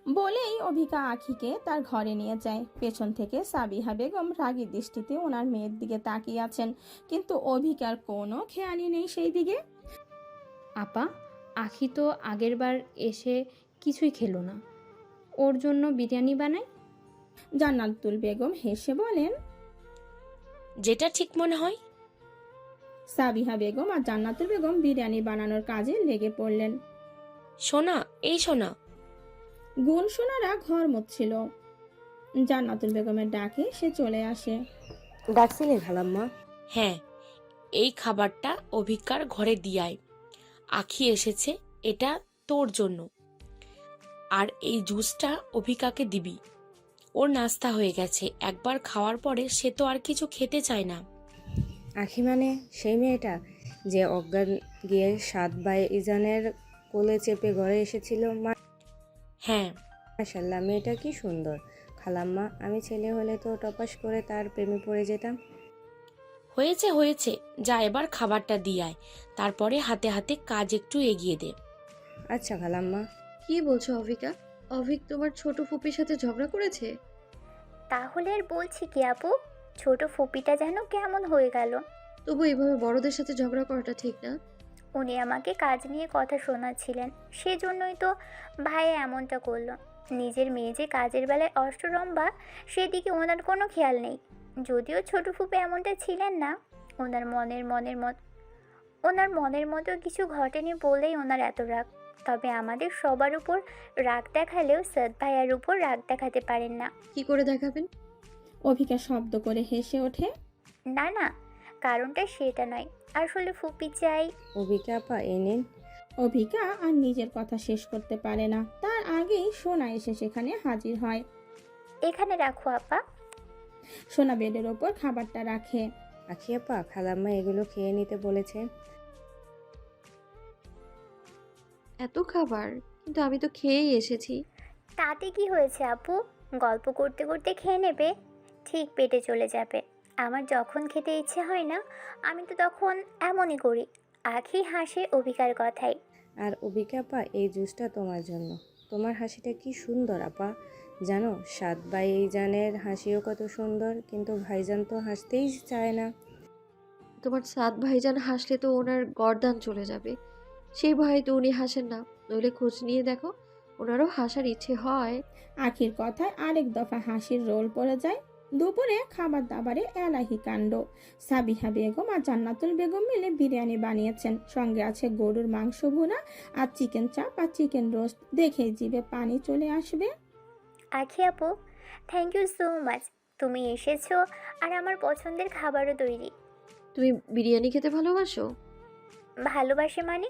বলেই অভিকা আখিকে তার ঘরে নিয়ে যায়। পেছন থেকে সাবিহা বেগম রাগী দৃষ্টিতে ওনার মেয়ের দিকে তাকিয়ে আছেন, কিন্তু অভিকার কোনো খেয়ালই নেই সেই দিকে। আপা, আখি তো আগেরবার এসে কিছুই খেলো না, ওর জন্য বিরিয়ানি বানাই। জান্নাতুল বেগম হেসে বলেন। যেটা ঠিক মনে হয়। সাবিহা বেগম আর জান্নাতুল বেগম বিরিয়ানি বানানোর কাজে লেগে পড়লেন। সোনা, এই সোনা। গুণ সোনারা ঘর মুছছিল। জান্নাতুল বেগমের ডাকে সে চলে আসে। ডাকছিলে খালাম্মা? হ্যাঁ, এই খাবারটা অভিজ্ঞার ঘরে দিয়াই। আখি এসেছে, এটা তোর জন্য। আর এই জুসটা অভিকাকে দিবি। ওর নাস্তা হয়ে গেছে, একবার খাওয়ার পরে সে তো আর কিছু খেতে চায় না। আখি মানে সেই মেয়েটা যে অজ্ঞান গিয়ে সাত ভাইজানের কোলে চেপে ঘরে এসেছিল? হ্যাঁ। মাশাল্লাহ, মেয়েটা কি সুন্দর। খালাম্মা, আমি ছেলে হলে তো টপাস করে তার প্রেমে পড়ে যেতাম। হয়েছে হয়েছে, যা এবার খাবারটা দিয়ায়, তারপরে হাতে হাতে কাজ একটু এগিয়ে দে। আচ্ছা খালাম্মা। কি বলছো অভিকা? অভিক তোমার ছোট ফুপির সাথে ঝগড়া করেছে? তাহলে আর বলছি কি আপু, ছোট ফুপিটা যেন কেমন হয়ে গেল। তবু এইভাবে বড়দের সাথে ঝগড়া করাটা ঠিক না। উনি আমাকে কাজ নিয়ে কথা শোনাচ্ছিলেন, সেজন্যই তো ভাইয়া এমনটা করলো। নিজের মেয়ে যে কাজের বেলায় অষ্টরম্ভা, সেদিকে ওনার কোনো খেয়াল নেই। যদিও ছোট ফুপি এমনটা ছিলেন না, ওনার মনের মতো কিছু ঘটেনি বলেই ওনার এত রাগ। তবে আমাদের সবার উপর রাগ দেখালেও সৎ ভাইয়ার উপর রাগ দেখাতে পারেন না। কি করে দেখাবেন? অভিকা শব্দ করে হেসে ওঠে। না না, কারণটা সেটা নয়, আসলে ফুপি চাই। অভিকা আপা, এ নিন। অভিকা আর নিজের কথা শেষ করতে পারে না, তার আগেই সোনা এসে সেখানে হাজির হয়। এখানে রাখো আপা। সোনা বেডের ওপর খাবারটা রাখে। আখি আপা, খালাম্মা এগুলো খেয়ে নিতে বলেছে। এত খাবার? কিন্তু আমি তো খেয়েই এসেছি। তাতে কি হয়েছে আপু, গল্প করতে করতে খেয়ে নেবে, ঠিক পেটে চলে যাবে। আমার যখন খেতে ইচ্ছে হয় না, আমি তো তখন এমনই করি। আখি হাসে অভিকার কথাই। আর অভিকা আপা, এই জুসটা তোমার জন্য। তোমার হাসিটা কি সুন্দর আপা। জানো, সাত ভাইজানের হাসিও কত সুন্দর, কিন্তু ভাইজান তো হাসতেই চায় না। তোমার সাত ভাইজান হাসলে তো ওনার গর্দান চলে যাবে, সেই ভয়ে তো উনি হাসেন না। নইলে খোঁজ নিয়ে দেখো, ওনারও হাসার ইচ্ছে হয়। আখির কথায় আরেক দফা হাসির রোল পড়ে যায়। দুপুরে খাবার দাবারে এলাহি কাণ্ড। সাবিহা বেগম আর জান্নাতুল বেগম মিলে বিরিয়ানি বানিয়েছেন, সঙ্গে আছে গরুর মাংস ভুনা আর চিকেন চাপ আর চিকেন রোস্ট। দেখেই জিভে পানি চলে আসবে। আখি আপু, থ্যাংক ইউ সো মাচ। তুমি এসেছো আর আমার পছন্দের খাবারও তৈরি। তুমি বিরিয়ানি খেতে ভালোবাসো? ভালোবাসে মানে?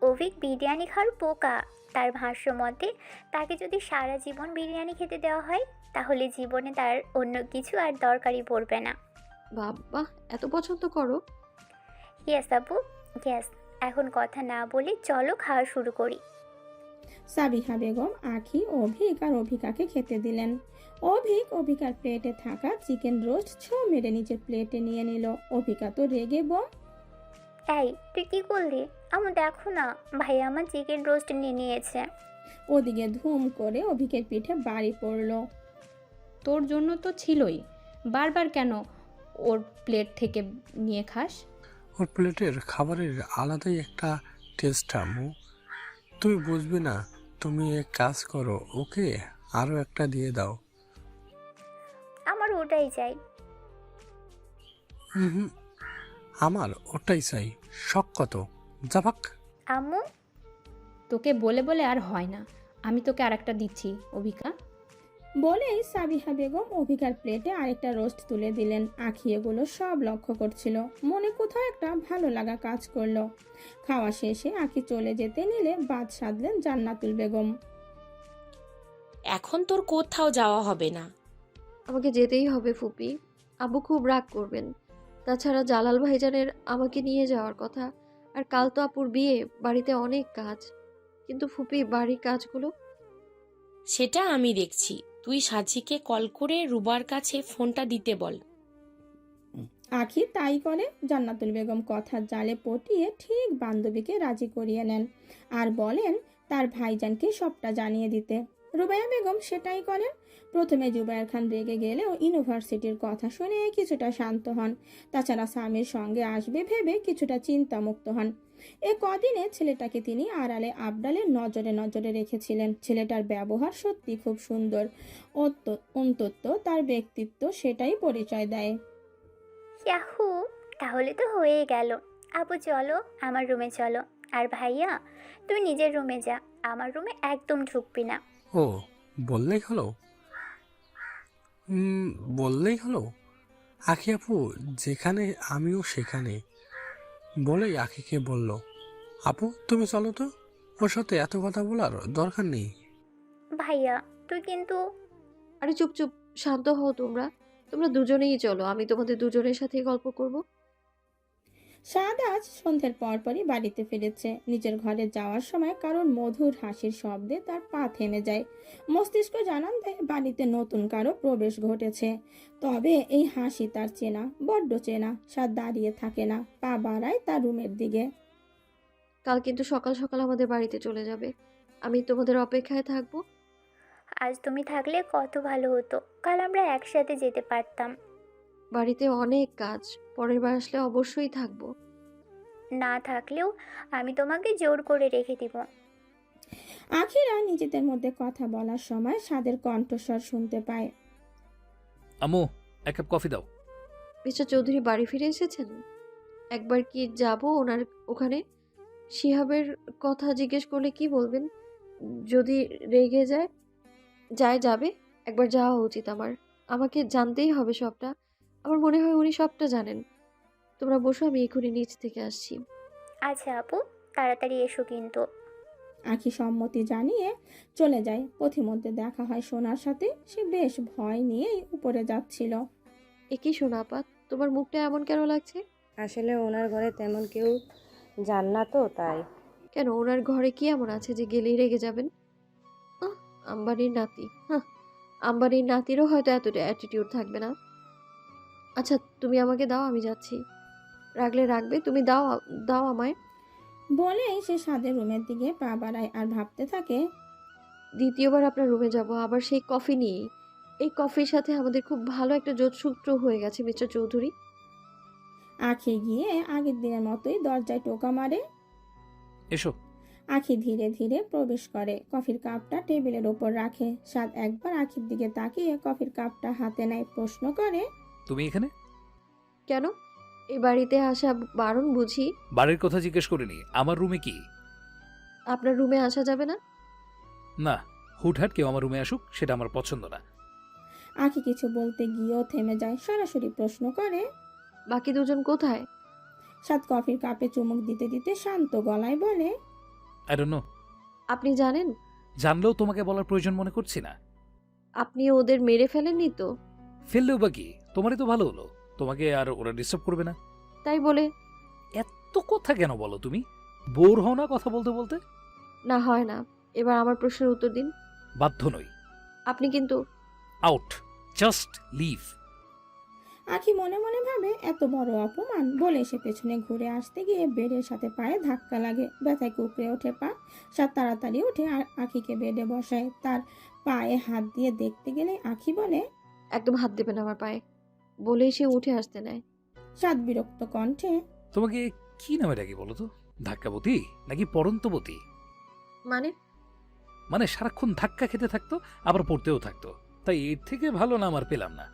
অভিক বিরিয়ানি খাওয়ার পোকা। তার ভাষ্য মতে, তাকে যদি সারা জীবন বিরিয়ানি খেতে দেওয়া হয়, তাহলে জীবনে তার অন্য কিছু আর দরকারই পড়বে না। বাবা, এত পছন্দ করো? ইয়েস আপু, ইয়েস। এখন কথা না বলে চলো খাওয়া শুরু করি। সাবিহা বেগম আখি, অভিক আর অভিকাকে খেতে দিলেন। অভিক অভিকার প্লেটে থাকা চিকেন রোস্ট ছো মেরে নিজের প্লেটে নিয়ে নিল। অভিকা তো রেগে বম। এই, তুই কি করলি? আমার দেখো না, ভাইয়া আমার চিকেন রোস্ট নিয়ে নিয়েছে। ওদিকে ধুম করে অভিকের পিঠে বাড়ি পড়লো। তোর জন্য তো ছিলই, বারবার কেন ওর প্লেট থেকে নিয়ে খাস? ওর প্লেটের খাবারের আলাদাই একটা টেস্ট আম্মু, তুমি বুঝবে না। তুমি এক কাজ করো, ওকে আরও একটা দিয়ে দাও। আমার ওটাই চাই। হুম, আমার ওটাই চাই। শখ কত, জাভাক। আম্মু, তোকে বলে বলে আর হয় না, আমি তোকে আরেকটা দিচ্ছি অভিকা। বলেই সাবিহা বেগম অভিকার প্লেটে আরেকটা রোস্ট তুলে দিলেন। আখি এগুলো সব লক্ষ্য করছিল, মনে কোথাও একটা ভালো লাগা কাজ করলো। খাওয়া শেষে আখি চলে যেতে নিলে বাদ সাধলেন জান্নাতুল বেগম। এখন তোর কোথাও যাওয়া হবে না। আমাকে যেতেই হবে ফুপি, আব্বু খুব রাগ করবেন। তাছাড়া জালাল ভাইজানের আমাকে নিয়ে যাওয়ার কথা, আর কাল তো আপুর বিয়ে, বাড়িতে অনেক কাজ। কিন্তু ফুপি, বাড়ির কাজগুলো? সেটা আমি দেখছি। তুই সাজিকে কল করে রুবার কাছে ফোনটা দিতে বল। আখি তাই করে। জান্নাতুল বেগম কথার জালে পটিয়ে ঠিক বান্ধবীকে রাজি করিয়ে নেন আর বলেন তার ভাইজানকে সবটা জানিয়ে দিতে। রুবাইয়া বেগম সেটাই করেন। প্রথমে জুবায়ের খান রেগে গেলেও ইউনিভার্সিটির কথা শুনে কিছুটা শান্ত হন। তাছাড়া স্বামীর সঙ্গে আসবে ভেবে কিছুটা চিন্তামুক্ত হন। এ কদিনে ছেলেটাকে তিনি আড়ালে আবডালে নজরে নজরে রেখেছিলেন। ছেলেটার ব্যবহার সত্যি খুব সুন্দর। অন্তত তার ব্যক্তিত্ব সেটাই পরিচয় দেয়। ইয়াহু, তাহলে তো হয়ে গেল। আপু চলো, আমার রুমে চলো। আর ভাইয়া, তুই নিজের রুমে যা, আমার রুমে একদম ঢুকবি না। ও, বললেই হলো। হুম, বললেই হলো। আখি আপু যেখানে আমিও সেখানে বলেই আখিকে বলল, আপু তুমি চলো তো, ওর সাথে এত কথা বলার দরকার নেই। ভাইয়া তুই কিন্তু। আরে চুপ চুপ, শান্ত হও তোমরা। তোমরা দুজনেই চলো, আমি তোমাদের দুজনের সাথেই গল্প করব। সাদ আজ সন্ধ্যের পরপরই বাড়িতে ফিরেছে। নিজের ঘরে যাওয়ার সময় কারোর মধুর হাসির শব্দে তার পা থেমে যায়। মস্তিষ্ক জানান দেয় বাড়িতে নতুন কারো প্রবেশ ঘটেছে। তবে এই হাসি তার চেনা, বড্ড চেনা। সাদ দাঁড়িয়ে থাকে না, পা বাড়ায় তার রুমের দিকে। কাল কিন্তু সকাল সকাল আমাদের বাড়িতে চলে যাবে। আমি তোমাদের অপেক্ষায় থাকবো। আজ তুমি থাকলে কত ভালো হতো, কাল আমরা একসাথে যেতে পারতাম। বাড়িতে অনেক কাজ, পরের বার আসলে অবশ্যই থাকবো। না থাকলেও আমি তোমাকে জোর করে রেখে দিব। আখিরা নিজেদের মধ্যে কথা বলার সময় সাদের কণ্ঠস্বর শুনতে পায়। আম্মু, এক কাপ কফি দাও। মিস্টার চৌধুরী বাড়ি ফিরে এসেছেন? একবার কি যাব ওনার ওখানে? শিহাবের কথা জিজ্ঞেস করলে কি বলবেন? যদি রেগে যাবে? একবার যাওয়া উচিত আমার। আমাকে জানতেই হবে সবটা। আমার মনে হয় উনি সবটা জানেন। তোমরা বসো, আমি এখনই নিচ থেকে আসছি। আচ্ছা আপু, তাড়াতাড়ি এসো কিন্তু। আখি সম্মতি জানিয়ে চলে যায়। পথিমধ্যে দেখা হয় সোনার সাথে। সে বেশ ভয় নিয়েই উপরে যাচ্ছিল। এ কি শোনা আপা, তোমার মুখটা এমন কেন লাগছে? আসলে ওনার ঘরে তেমন কেউ যান না তো তাই। কেন, ওনার ঘরে কি এমন আছে যে গেলেই রেগে যাবেন? আহ, আম্বানির নাতি, হ্যাঁ, আম্বানির নাতিরও হয়তো এতটা অ্যাটিটিউড থাকবে না। আচ্ছা তুমি আমাকে দাও, আমি যাচ্ছি। রাখলে রাখবে, তুমি দাও, দাও আমায়। বলেই সে সাদের রুমের দিকে পা বাড়ায় আর ভাবতে থাকে। দ্বিতীয়বার আপনার রুমে যাব আবার সেই কফি নিয়েই। এই কফির সাথে আমাদের খুব ভালো একটা যোগসূত্র হয়ে গেছে মিস্টার চৌধুরী। আখি গিয়ে আগের দিনের মতোই দরজায় টোকা মারে। এসো। আখি ধীরে ধীরে প্রবেশ করে, কফির কাপটা টেবিলের ওপর রাখে। সাদ একবার আখির দিকে তাকিয়ে কফির কাপটা হাতে নেয়, প্রশ্ন করে। তুমি এখানে? কেন, এই বাড়িতে আসা বারণ বুঝি? বাড়ির কথা জিজ্ঞেস করিনি, আমার রুমে কি? আপনার রুমে আসা যাবে না? না, হুটহাট কেউ আমার রুমে আসুক সেটা আমার পছন্দ না। আখি কিছু বলতে গিয়েও থেমে যায়, সরাসরি প্রশ্ন করে। বাকি দুজন কোথায়? সাদ কফির কাপে চুমুক দিতে দিতে শান্ত গলায় বলে। I don't know. আপনি জানেন? জানলেও তোমাকে বলার প্রয়োজন মনে করছি না। আপনি ওদের মেরে ফেলেননি তো? ফেললেও বা কি, তোমারই তো ভালো হলো। তোমাকে আর ওরা ডিস্টার্ব করবে না। তাই বলে? এত কথা কেন বলো তুমি? বোর হও না কথা বলতে বলতে? না হয় না। এবার আমার প্রশ্নের উত্তর দিন। বাধ্য নই। আপনি কিন্তু। Out, just leave. আখি মনে মনে ভাবে এত বড় অপমান। বলে সে পেছনে ঘুরে আসতে গিয়ে বেডের সাথে পায়ে ধাক্কা লাগে, ব্যথায় কুকড়ে ওঠে পা। সাত তাড়াতাড়ি উঠে আর আখিকে বেডে বসায়। তার পায়ে হাত দিয়ে দেখতে গেলে আখি বলে। একদম হাত দেবেন আমার পায়ে, বলেই সে উঠে আসতে নেয়। সাত বিরক্ত কণ্ঠে। তোমাকে কি নামে ডাকি বলো তো? ধাক্কাবতী নাকি পড়ন্তবতী? মানে সারাক্ষণ ধাক্কা খেতে থাকতো, আবার পড়তেও থাকতো। তাই এর থেকে ভালো নাম আর পেলাম না।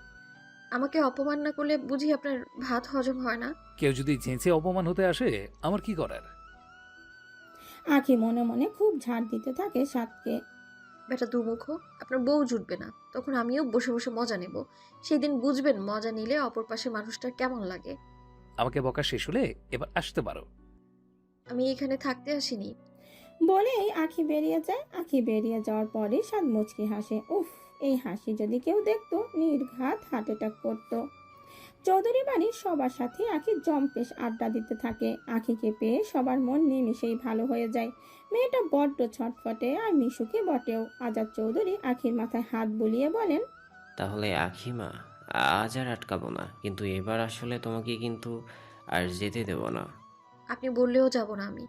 আমাকে অপমান না করলে বুঝি আপনার ভাত হজম হয় না? কেউ যদি চেঁচে অপমান হতে আসে, আমার কি করার? আখি মনে মনে খুব ঝাড় দিতে থাকে সাতকে। বেটা দুমুখো, আপনার বউ জুটবে না, তখন আমিও বসে বসে মজা নেব। সেই দিন বুঝবেন মজা নিলে অপর পাশে মানুষটার কেমন লাগে। আমাকে বকা শেষ হলে এবার আসতে পারো। আমি এখানে থাকতে আসিনি। বলেই আখি বেরিয়ে যায়। আখি বেরিয়ে যাওয়ার পরে সাত মুচকি হাসে। উফ, এই হাসি যদি কেউ দেখতো নির্ঘাত হার্ট অ্যাটাক করতো। চৌধুরী বাড়ির সবার সাথে আখি জম্পেশ আড্ডা দিতে থাকে। আখিকে পেয়ে সবার মন নিমিষেই ভালো হয়ে যায়। মেয়েটা বড্ড ছটফটে আর মিশুকে বটেও। আজাদ চৌধুরী আখির মাথায় হাত বুলিয়ে বলেন। তাহলে আখিমা, আজ আর আটকাবো না, কিন্তু এবার আসলে তোমাকে কিন্তু আর যেতে দেব না। আপনি বললেও যাব না আমি।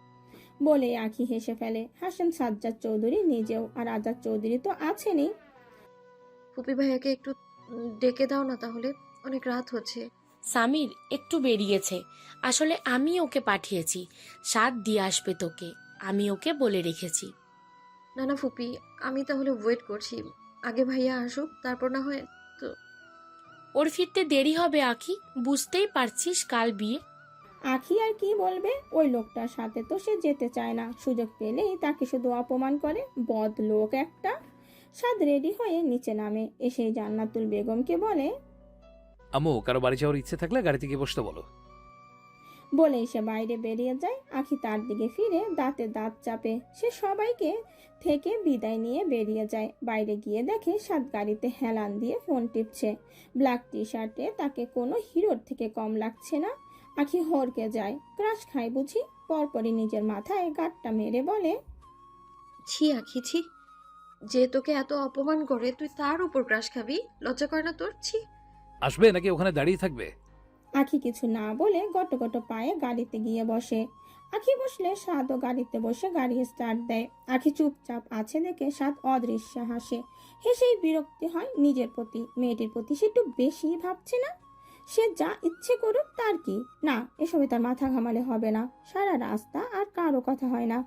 বলে আঁখি হেসে ফেলে। হাসেন সাজ্জাদ চৌধুরী নিজেও, আর আজাদ চৌধুরী তো আছেনই। ফুপি ভাইয়াকে একটু ডেকে দাও না তাহলে, অনেক রাত হচ্ছে। সামির একটু বেরিয়েছে, আসলে আমি ওকে পাঠিয়েছি, সাথ দিয়ে আসবে তোকে, আমি ওকে বলে রেখেছি। না না ফুপি, আমি তাহলে ওয়েট করছি, আগে ভাইয়া আসুক তারপর না হয়। তো ওর ফিরতে দেরি হবে আখি, বুঝতেই পারছিস কাল বিয়ে। আঁখি আর কি বলবে, ওই লোকটার সাথে তো সে যেতে চায় না, সুযোগ পেলেই তাকে শুধু অপমান করে, বদ লোক একটা। সাদ রেডি হয়ে নিচে নামে, এসে জান্নাতুল বেগমকে বলে, আম্মু, কারো বাড়ি যাওয়ার ইচ্ছে থাকলে গাড়িতে গিয়ে বসতে বলো। বলেই সে বাইরে বেরিয়ে যায়। আঁখি তার দিকে ফিরে দাঁতে দাঁত চাপে। সে সবাইকে থেকে বিদায় নিয়ে বেরিয়ে যায়। বাইরে গিয়ে দেখে সাত গাড়িতে হেলান দিয়ে ফোন টিপছে। ব্ল্যাক টি শার্টে তাকে কোনো হিরোর থেকে কম লাগছে না। আঁখি হড়কে যায়, ক্রাশ খায় বুঝি। পরপরই নিজের মাথায় গাঁটটা মেরে বলে, ছি আখি ছি, যে তোকে এত অপমান করে তুই তার উপর ক্রাশ খাবি, লজ্জা করে না তোর? ছি। আসবে নাকি ওখানে দাঁড়িয়ে থাকবে? আঁখি কিছু না বলে গট গট পায়ে গাড়িতে গিয়ে বসে। আঁখি বসলে সাদও গাড়িতে বসে গাড়ি স্টার্ট দেয়। আঁখি চুপচাপ আছে দেখে সাদ অদৃশ্য হাসে। হেসেই বিরক্তি হয় নিজের প্রতি। মেয়েটির প্রতি সে একটু বেশি ভাবছে না? সে যা ইচ্ছে করুক, তার কি? না, এসবে তার মাথা ঘামালে হবে না। সারা রাস্তা আর কারো কথা হয় না।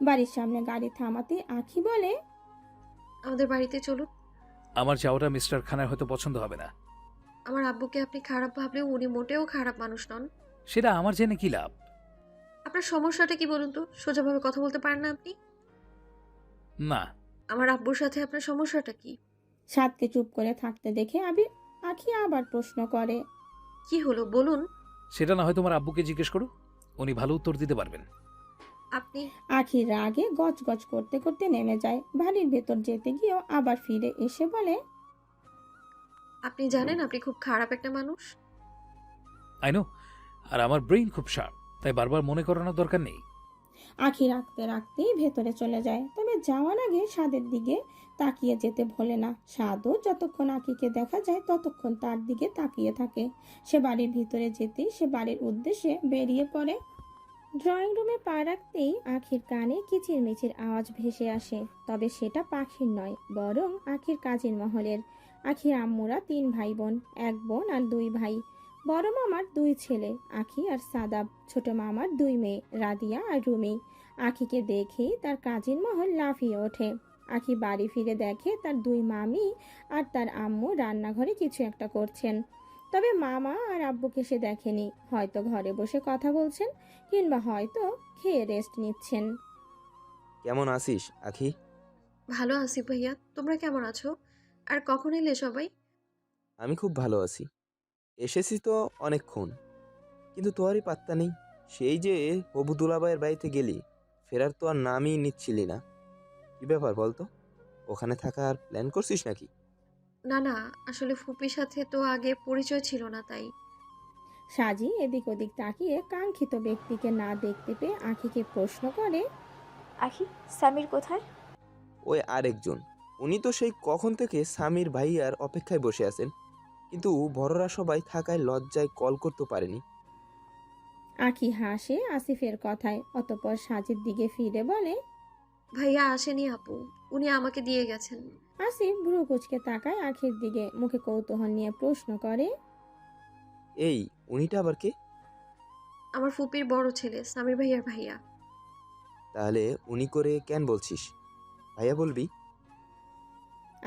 বাড়ির সামনে গাড়ি থামাতে আঁখি বলে, আমাদের বাড়িতে চলুন। আমার যাওয়াটা মিস্টার খানের হয়তো পছন্দ হবে না। আমার আব্বুকে আপনি খারাপ ভাবলেও উনি মোটেও খারাপ মানুষ নন। সেটা আমার জেনে কি লাভ? আপনার সমস্যাটা কি বলুন তো? সোজাভাবে কথা বলতে পারেন না আপনি? না। আমার আব্বুর সাথে আপনার সমস্যাটা কি? সাদকে চুপ করে থাকতে দেখে আঁখি আবার প্রশ্ন করে, কি হলো বলুন। সেটা না হয় তোমার আব্বুকে জিজ্ঞেস করো, উনি ভালো উত্তর দিতে পারবেন। আপনি আঁখি রাগে গজ গজ করতে করতে নেমে যায়। বাড়ির ভেতর যেতে গিয়েও আবার ফিরে এসে বলে, আপনি জানেন আপনি খুব খারাপ একটা মানুষ। আই নো, আর আমার ব্রেইন খুব শার্প, তাই বারবার মনে করানোর দরকার নেই। আঁখি রাখতে রাখতেই ভেতরে চলে যায়। তবে যাওয়ার আগে সাদের দিকে তাকিয়ে যেতে ভোলে না। সাদও যতক্ষণ আঁখিকে দেখা যায় ততক্ষণ তার দিকে তাকিয়ে থাকে। সে বাড়ির ভিতরে যেতেই সে বাড়ির উদ্দেশ্যে বেরিয়ে পড়ে। ড্রয়িং রুমে পা রাখতেই আঁখির কানে কিচিরমিচির আওয়াজ ভেসে আসে। তবে সেটা পাখির নয়, বরং আঁখির কাজের মহলের। আঁখির আম্মুরা 3 ভাই বোন, 1 বোন আর 2 ভাই। বড় মামার 2 ছেলে, আঁখি আর সাদাব। ছোট মামার 2 মেয়ে, রাদিয়া আর রুমি। আঁখিকে দেখেই তার কাজের মহল লাফিয়ে ওঠে। আঁখি বাড়ি ফিরে দেখে তার 2 মামি আর তার আম্মু রান্নাঘরে কিছু একটা করছেন। তবে মামা আর আব্বুকে সে দেখেনি। হয়তো ঘরে বসে কথা বলছেন, কিংবা হয়তো খেয়ে রেস্ট নিচ্ছেন। কেমন আছিস আখি? ভালো আছি ভাইয়া, তোমরা কেমন আছো? আর কখন এলে সবাই? আমি খুব ভালো আছি। এসেছি তো অনেকক্ষণ, কিন্তু তোরই পাত্তা নেই। সেই যে হবু দুলাভাইয়ের বাড়িতে গেলি, ফেরার তো আর নামই নিচ্ছিলি না। কি ব্যাপার বলতো? ওখানে থাকার প্ল্যান করছিস নাকি? না না, আসলে ফুপির সাথে তো আগে পরিচয় ছিল না তাই। সাজি এদিক ওদিক তাকিয়ে কাঙ্ক্ষিত ব্যক্তিকে না দেখতে পেয়ে আঁখিকে প্রশ্ন করে, আখি, সামির কোথায়? ওই আরেকজন, উনি তো সেই কখন থেকে স্বামীর ভাইয়ার অপেক্ষায় বসে আছেন, কিন্তু বড়রা সবাই থাকায় লজ্জায় কল করতে পারেনি। আঁখি হাসে আসিফের কথায়। অতঃপর সাজির দিকে ফিরে বলে, ভাইয়া আসেনি আপু, উনি আমাকে দিয়ে গেছেন। আসিফ ভ্রু কুচকে তাকায় আঁখির দিকে, মুখে কৌতূহল নিয়ে প্রশ্ন করে, এই উনিটা আবার কে? আমার ফুপির বড় ছেলে, সামির ভাইয়ার ভাইয়া। তাহলে উনি করে কেন বলছিস? ভাইয়া বলবি।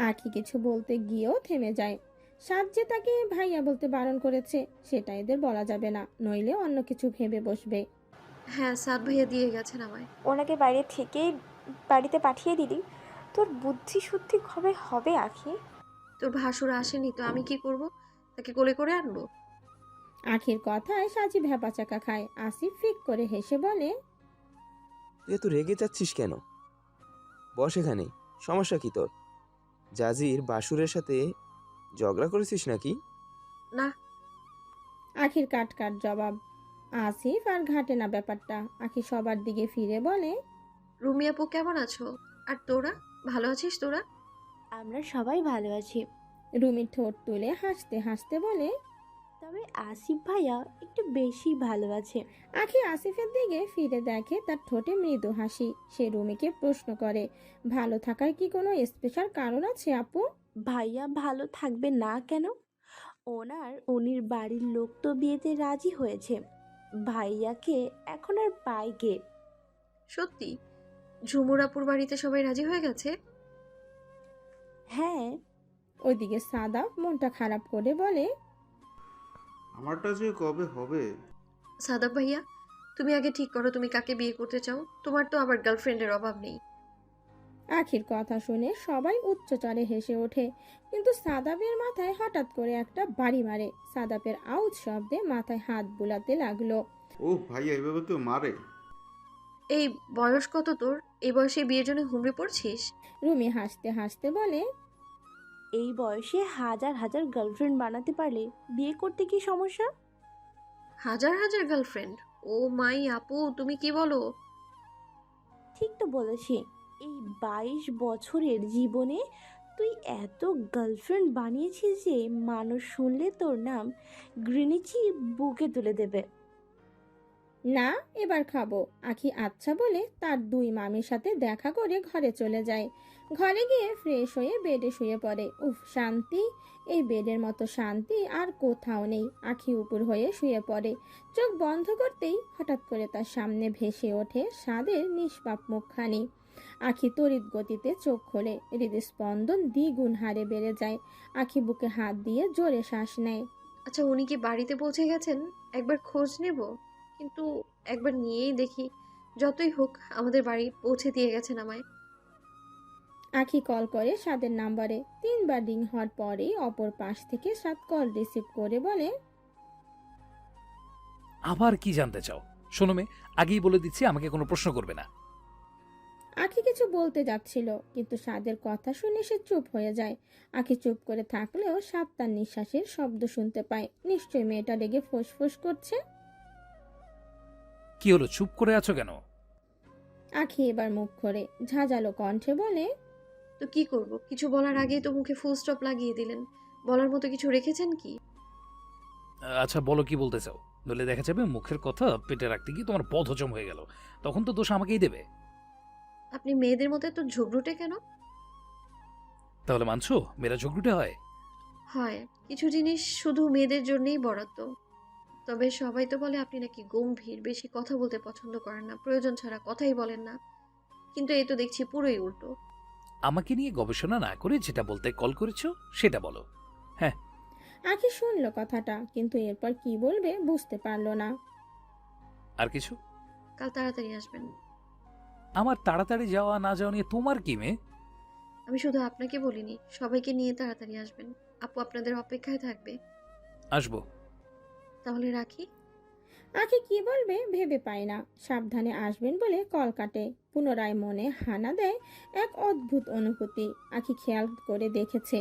আঁখি কিছু বলতে গিয়েও থেমে যায়। সাজ যে তাকে ভাইয়া বলতে বারণ করেছে সেটা এদের বলা যাবে না, নইলে অন্য কিছু ভেবে বসবে। হ্যাঁ, সাদ ভাইয়া দিয়ে গেছেন আমায়। ওনাকে বাইরে থেকেই বাড়িতে পাঠিয়ে দিলি? তোর বুদ্ধি শুদ্ধি কবে হবে আখি? তোর ভাসুর আসেনি তো আমি কি করব? তাকে কোলে করে আনবো? আঁখির কথায় সাজি ভ্যাপাচাকা খায়। আসিফ ফিক করে হেসে বলে, তুই এত রেগে যাচ্ছিস কেন? বস এখানে, সমস্যা কি তোর? জাজির বাসুরের সাথে ঝগড়া করেছিস নাকি? না। আঁখির কাট কাট জবাব। আসিফ আর ঘাটে না ব্যাপারটা। আঁখি সবার দিকে ফিরে বলে, রুমি আপু কেমন আছো? আর তোরা ভালো আছিস তোরা? আমরা সবাই ভালো আছি। রুমি ঠোঁট তুলে হাসতে হাসতে বলে, তবে আসিফ ভাইয়া একটু বেশি ভালো আছে। আখি আসিফের দিকে ফিরে দেখে তার ঠোঁটে মৃদু হাসি। সে রুমিকে প্রশ্ন করে, ভালো থাকার কি কোনো স্পেশাল কারণ আছে আপু? ভাইয়া ভালো থাকবে না কেন? উনির বাড়ির লোক তো বিয়েতে রাজি হয়েছে। ভাইয়াকে এখন আর পায় কে? সত্যি? ঝুমুরাপুর বাড়িতে সবাই রাজি হয়ে গেছে? হ্যাঁ। ওইদিকে সাদাব মনটা খারাপ করে বলে, আমারটা যে কবে হবে। সাদাব ভাইয়া, তুমি আগে ঠিক করো তুমি কাকে বিয়ে করতে চাও। তোমার তো আবার গার্লফ্রেন্ডের অভাব নেই। আখির কথা শুনে সবাই উচ্চস্বরে হেসে ওঠে, কিন্তু সাদাবের মাথায় হঠাৎ করে একটা বাড়ি মারে। সাদাবের আউজ শব্দে মাথায় হাত বুলাতে লাগলো। ও ভাইয়া এভাবে কেউ মারে? এই বয়স কত তোর? এই বয়সে বিয়ের জন্য হুমড়ে পড়ছিস? রুমি হাসতে হাসতে বলে, এই বয়সে হাজার হাজার গার্লফ্রেন্ড বানাতে পারলে বিয়ে করতে কি সমস্যা? হাজার হাজার গার্লফ্রেন্ড? ও মাই আপু, তুমি কি বলো? ঠিক তো বলেছি। এই 22 বছরের জীবনে তুই এত গার্লফ্রেন্ড বানিয়েছিস যে মানুষ শুনলে তোর নাম গ্রিনিচি বুকে তুলে দেবে। না, এবার খাবো। আখি আচ্ছা বলে তার দুই মামির সাথে দেখা করে ঘরে চলে যায়। ঘরে গিয়ে ফ্রেশ হয়ে বেডে শুয়ে পড়ে। উফ, শান্তি! এই বেডের মতো শান্তি আর কোথাও নেই। আখি উপর হয়ে শুয়ে পড়ে। চোখ বন্ধ করতেই হঠাৎ করে তার সামনে ভেসে ওঠে স্বাদের নিষ্পাপ মুখখানি। আখি তড়িৎ গতিতে চোখ খোলে। হৃদস্পন্দন দ্বিগুণ হারে বেড়ে যায়। আখি বুকে হাত দিয়ে জোরে শ্বাস নেয়। আচ্ছা, উনি কি বাড়িতে পৌঁছে গেছেন? একবার খোঁজ নেব, কিন্তু একবার নিয়েই দেখি। যতই হোক আমাদের বাড়ি পৌঁছে দিয়ে গেছেন আমায়। আখি কল করে স্বাদের নাম্বারে। 3বার রিং হওয়ার পরেই অপর পাশ থেকে স্বাদ কল রিসিভ করে বলে, আবার কি জানতে চাও? শোনো মেয়ে, আগেই বলে দিচ্ছি আমাকে কোনো প্রশ্ন করবে না। আখি কিছু বলতে যাচ্ছিল, কিন্তু স্বাদের কথা শুনে সে চুপ হয়ে যায়। আখি চুপ করে থাকলেও স্বাদ তার নিঃশ্বাসের শব্দ শুনতে পায়। নিশ্চয়ই মেয়েটা রেগে ফোঁস করছে। কি হলো, চুপ করে আছো কেন? আখি এবার মুখ করে ঝাঁঝালো কণ্ঠে বলে, তো কি করব? কিছু বলার আগেই তো মুখে ফুল স্টপ লাগিয়ে দিলেন। বলার মতো কিছু রেখেছেন কি? আচ্ছা বলো, কি বলতে চাও? নইলে দেখা যাবে মুখের কথা পেটে রাখতে গিয়ে তোমার পথ হজম হয়ে গেল, তখন তো দোষ আমাকেই দেবে। আপনি মেয়েদের মতো এত ঝগড়ুটে কেন? তাহলে মানছো মেয়েরা ঝগড়ুটে হয়? হয়, কিছু জিনিস শুধু মেয়েদের জন্যই বরাদ্দ। তবে সবাই তো বলে আপনি নাকি গম্ভীর, বেশি কথা বলতে পছন্দ করেন না, প্রয়োজন ছাড়া কথাই বলেন না। কিন্তু এই তো দেখছি পুরোই উল্টো। আমাকে নিয়ে গবেষণা না করে যেটা বলতে কল করেছো সেটা বলো। হ্যাঁ। আখি শুনলো কথাটা, কিন্তু এরপর কি বলবে বুঝতে পারলো না। আর কিছু? কাল তাড়াতাড়ি আসবেন। আমার তাড়াতাড়ি যাওয়া না যাওয়া নিয়ে তোমার কি মেয়ে? আমি শুধু আপনাকে বলিনি, সবাইকে নিয়ে তাড়াতাড়ি আসবেন। আপু আপনাদের অপেক্ষায় থাকবে। আসবো। তাহলে রাখি। আখি কি বলবে ভেবে পায় না। সাবধানে আসবেন বলে কল কাটে। পুনরায় মনে হানা দেয় এক অদ্ভুত অনুভূতি। আখি খেয়াল করে দেখেছে,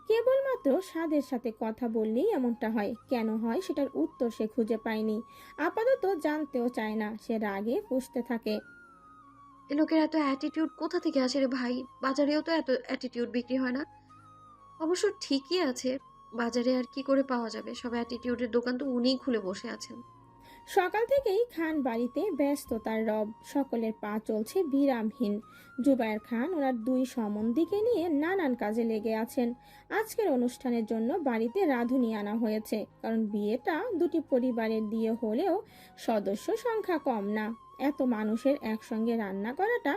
কেবলমাত্র স্বাদের সাথে কথা বললেই এমনটা হয়। কেন হয় সেটার উত্তর সে খুঁজে পায়নি। আপাতত জানতেও চায় না। সে রাগে ফুঁসতে থাকে। এ লোকের এত অ্যাটিটিউড কোথা থেকে আসে রে ভাই? বাজারেও তো এত অ্যাটিটিউড বিক্রি হয় না। অবশ্য ঠিকই আছে, বাজারে আর কি করে পাওয়া যাবে? সব অ্যাটিটিউডের দোকান তো উনিই খুলে বসে আছেন। সকাল থেকেই খান বাড়িতে ব্যস্ততার রব। সকলের পা চলছে বিরামহীন। জুবায়ের খান ওনার দুই সম্বন্ধীকে নিয়ে নানান কাজে লেগে আছেন। আজকের অনুষ্ঠানের জন্য বাড়িতে রাঁধুনি আনা হয়েছে, কারণ বিয়েটা দুটি পরিবারের দিয়ে হলেও সদস্য সংখ্যা কম না। এত মানুষের একসঙ্গে রান্না করাটা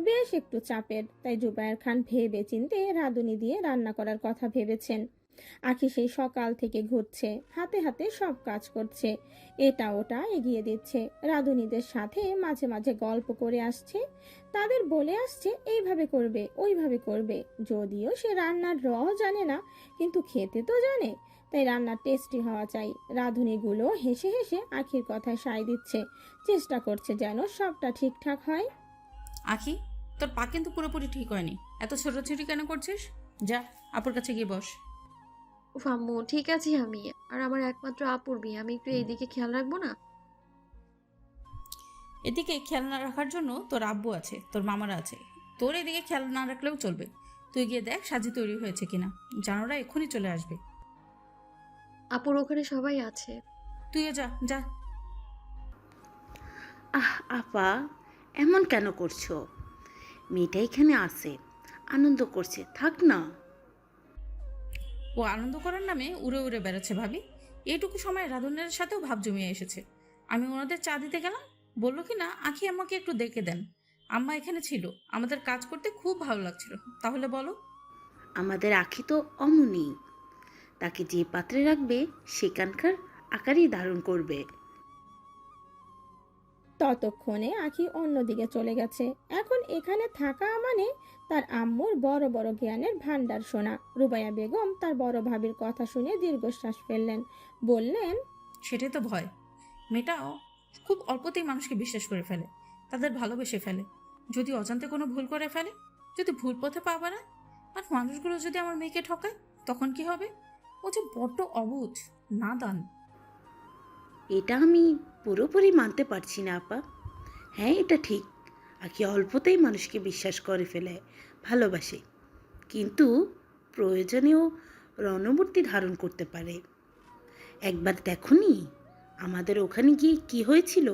বেশ একটু চাপের। তাই জুবায়ের খান ভেবে চিন্তে রাঁধুনি দিয়ে রান্না করার কথা ভেবেছেন। আখি সেই সকাল থেকে ঘুরছে, হাতে হাতে সব কাজ করছে, এটা ওটা এগিয়ে দিচ্ছে। রাঁধুনিদের সাথে মাঝে মাঝে গল্প করে আসছে, তাদের বলে আসছে এইভাবে করবে ওইভাবে করবে। যদিও সে রান্নার জানে না, কিন্তু খেতে তো জানে। তাই রান্নার টেস্টি হওয়া চাই। রাঁধুনিগুলো হেসে হেসে আখির কথায় সায় দিচ্ছে, চেষ্টা করছে যেন সবটা ঠিকঠাক হয়। আখি, তোর পা কিন্তু পুরোপুরি ঠিক হয়নি। এত ছোটাছুটি কেন করছিস? যা আপুর কাছে গিয়ে বস। উফ আম্মু, ঠিক আছি আমি। আর আমার একমাত্র আপুর বিয়ে, আমি একটু এইদিকে খেয়াল রাখবো না? এদিকে খেয়াল না রাখার জন্য তোর আব্বু আছে, তোর মামারা আছে। তোর এদিকে খেয়াল না রাখলেও চলবে। তুই গিয়ে দেখ সাজি তৈরি হয়েছে কিনা। জানোরা এক্ষুনি চলে আসবে। আপুর ওখানে সবাই আছে। তুইও যা যা। আপা, এমন কেন করছো? মেয়েটা এখানে আছে, আনন্দ করছে, থাক না। ও আনন্দ করার নামে উড়ে উড়ে বেড়াচ্ছে ভাবি। এইটুকু সময় রাধুনের সাথেও ভাব জমিয়ে এসেছে। আমি ওনাদের চা দিতে গেলাম, বললো কি না আখি আমাকে একটু দেখে দেন। আম্মা এখানে ছিল, আমাদের কাজ করতে খুব ভালো লাগছিল। তাহলে বলো। আমাদের আখি তো অমনি, তাকে যে পাত্রে রাখবে সেখানকার আকারই ধারণ করবে। ততক্ষণে আখি অন্যদিকে চলে গেছে। এখন এখানে থাকা মানে তার আম্মুর বড় বড় জ্ঞানের ভান্ডার শোনা। রুবাইয়া বেগম তার বড় ভাবির কথা শুনে দীর্ঘশ্বাস ফেললেন, বললেন, সেটাই তো ভয়। মেয়েটাও খুব অল্পতেই মানুষকে বিশ্বাস করে ফেলে, তাদের ভালোবেসে ফেলে। যদি অজান্তে কোনো ভুল করে ফেলে, যদি ভুল পথে পা বাড়ায়, আর মানুষগুলো যদি আমার মেয়েকে ঠকায়, তখন কি হবে? ও যে বড্ড অবুঝ, নাদান। এটা আমি পুরোপুরি মানতে পারছি না আপা। হ্যাঁ, এটা ঠিক, আখি অল্পতেই মানুষকে বিশ্বাস করে ফেলে, ভালোবাসে, কিন্তু প্রয়োজনেও রণমূর্তি ধারণ করতে পারে। একবার দেখনি আমাদের ওখানে গিয়ে কি হয়েছিল?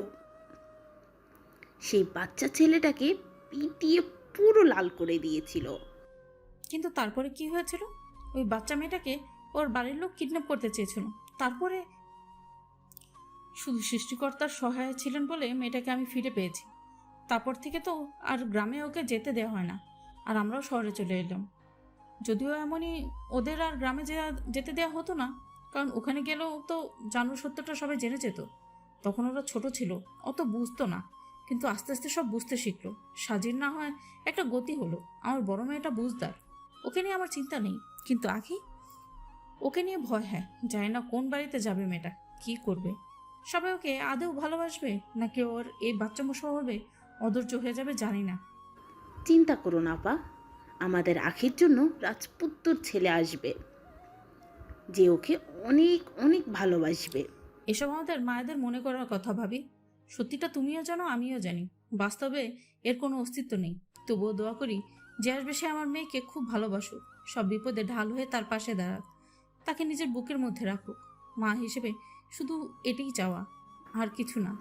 সেই বাচ্চা ছেলেটাকে পিটিয়ে পুরো লাল করে দিয়েছিল। কিন্তু তারপরে কি হয়েছিল? ওই বাচ্চা মেয়েটাকে ওর বাড়ির লোক কিডন্যাপ করতে চেয়েছিল। তারপরে শুধু সৃষ্টিকর্তার সহায় ছিলেন বলে মেয়েটাকে আমি ফিরে পেয়েছি। তারপর থেকে তো আর গ্রামে ওকে যেতে দেওয়া হয় না, আর আমরাও শহরে চলে এলাম। যদিও এমনই, ওদের আর গ্রামে যেতে দেওয়া হতো না, কারণ ওখানে গেলেও তো জানুর সত্যটা সবাই জেনে যেত। তখন ওরা ছোট ছিল, অত বুঝতো না, কিন্তু আস্তে আস্তে সব বুঝতে শিখলো। সাজির না হয় একটা গতি হলো। আমার বড় মেয়েটা বুঝদার, ওকে নিয়ে আমার চিন্তা নেই। কিন্তু আখি, ওকে নিয়ে ভয়। হ্যাঁ, জানি না কোন বাড়িতে যাবে মেয়েটা, কি করবে। সবাই ওকে আদৌ ভালোবাসবে, নাকি ওর এই বাচ্চা মশা হবে, অধৈর্য হয়ে যাবে, জানি না। চিন্তা করো না আপা, আমাদের আখির জন্য রাজপুত্তর ছেলে আসবে, যে ওকে অনেক অনেক ভালোবাসবে। এসব আমাদের মায়েদের মনে করার কথা ভাবি। সত্যিটা তুমিও জানো, আমিও জানি, বাস্তবে এর কোনো অস্তিত্ব নেই। তবুও দোয়া করি যে আসবে সে আমার মেয়েকে খুব ভালোবাসুক, সব বিপদে ঢাল হয়ে তার পাশে দাঁড়াক, তাকে নিজের বুকের মধ্যে রাখুক। মা হিসেবে শুধু এটাই চাওয়া, আর কিছু না।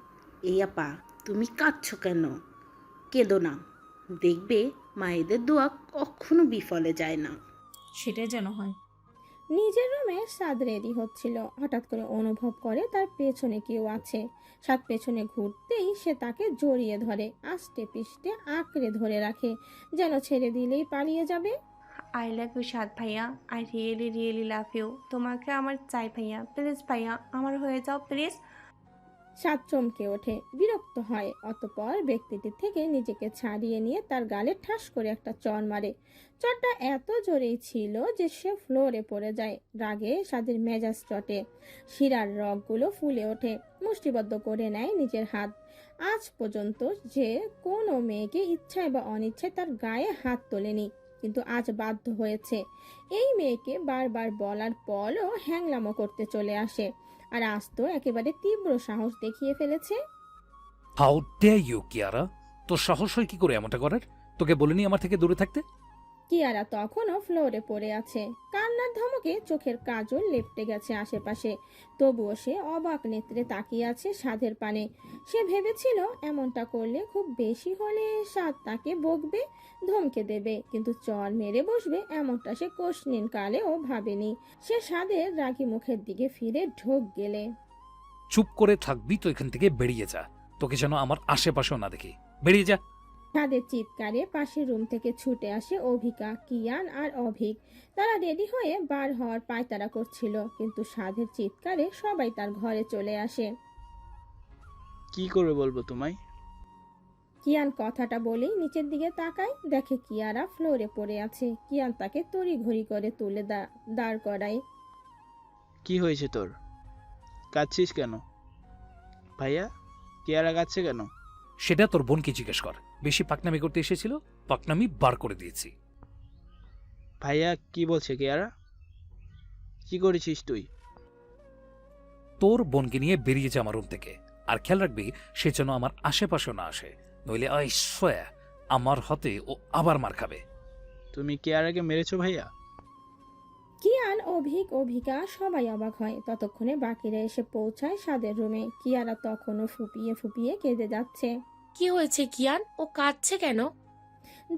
এই আপা, তুমি কাঁদছো কেন? কেঁদো না, দেখবে মায়েদের দোয়া কখনো বিফলে যায় না। সেটাই যেন হয়। নিজের রুমে সাদ রেডি হচ্ছিল, হঠাৎ করে অনুভব করে তার পেছনে কেউ আছে। সাদ পেছনে ঘুরতেই সে তাকে জড়িয়ে ধরে, আষ্টে পিষ্টে আঁকড়ে ধরে রাখে, যেন ছেড়ে দিলেই পালিয়ে যাবে। আই লাভ ইউ সাদ ভাইয়া, I really really love you. তোমাকে আমার চাই ভাইয়া, প্লিজ ভাইয়া আমার হয়ে যাও প্লিজ। সাদ চমকে ওঠে, বিরক্ত হয়, অতঃপর ব্যক্তিটি থেকে নিজেকে ছাড়িয়ে নিয়ে তার গালে ঠাস করে একটা চড় মারে। চড়টা এত জোরেই ছিল যে সে ফ্লোরে পড়ে যায়। রাগে সাদের মেজাজ চটে, শিরার রগগুলো ফুলে ওঠে, মুষ্টিবদ্ধ করে নেয় নিজের হাত। আজ পর্যন্ত যে কোনো মেয়েকে ইচ্ছায় বা অনিচ্ছায় তার গায়ে হাত তোলেনি, কিন্তু আজ বাধ্য হয়েছে। এই মেয়েকে বারবার বলার পরও হ্যাংলামো করতে চলে আসে, আর আজ তো একেবারে তীব্র সাহস দেখিয়ে ফেলেছে। হাউ ডেয়ার ইউ কিয়ারা, তোর সাহস হয় কি করে এমনটা করার? তোকে বলিনি আমার থেকে দূরে থাকতে? কিয়ারা তখনও ফ্লোরে পড়ে আছে, কান্নার ধমকে চোখের কাজল লেপটে গেছে আশেপাশে। তবুও সে অবাক নেত্রে তাকিয়ে আছে সাধের পানে। সে ভেবেছিল এমনটা করলে খুব বেশি হলে সাধ তাকে বকবে, ধমকে দেবে, কিন্তু চর মেরে বসবে এমনটা সে কোশনিন কালেও ভাবেনি। সে সাধের রাগী মুখের দিকে ফিরে ঢোক গেলে, চুপ করে থাকবি তো এখান থেকে বেরিয়ে যা, তোকে যেন আমার আশেপাশেও না দেখি, বেরিয়ে যা। সাদের চিৎকারে পাশের রুম থেকে ছুটে আসে অভিকা, কিয়ান আর অভিক। তারা রেডি হয়ে বার হওয়ার পায়তারা করছিল, কিন্তু সাধের চিৎকারে সবাই তার ঘরে চলে আসে। কি করে বলবো তোমায়? কিয়ান কথাটা বলেই নিচের দিকে তাকায়, দেখে কিয়ারা ফ্লোরে পড়ে আছে। কিয়ান তাকে তড়িঘড়ি করে তুলে দাঁড় করায়। কি হয়েছে তোর? কাঁদছিস কেন? ভাইয়া, কিয়ারা কাঁদছে কেন? সেটা তোর বোনকে জিজ্ঞেস কর, বেশি পাকনামি করতে এসেছিল, পাকনামি বার করে দিয়েছি। ভাইয়া কি বলছে কিয়ারা? কি করেছিস তুই? তোর বোনকে নিয়ে বেরিয়ে যা আমার রুম থেকে, আর খেয়াল রাখবি সে যেন আমার আশেপাশেও না আসে, নইলে আই সোয়া আমার হাতে ও আবার মার খাবে। তুমি কিয়ারাকে মেরেছো ভাইয়া? কিয়ান কিয়ান, অভিক, অভিকা সবাই অবাক হয়। ততক্ষণে বাকিরা এসে পৌঁছায় সাদের রুমে। কিয়ারা তখনও ফুপিয়ে ফুপিয়ে কেঁদে যাচ্ছে। কি হয়েছে কিয়ান, ও কাঁদছে কেন?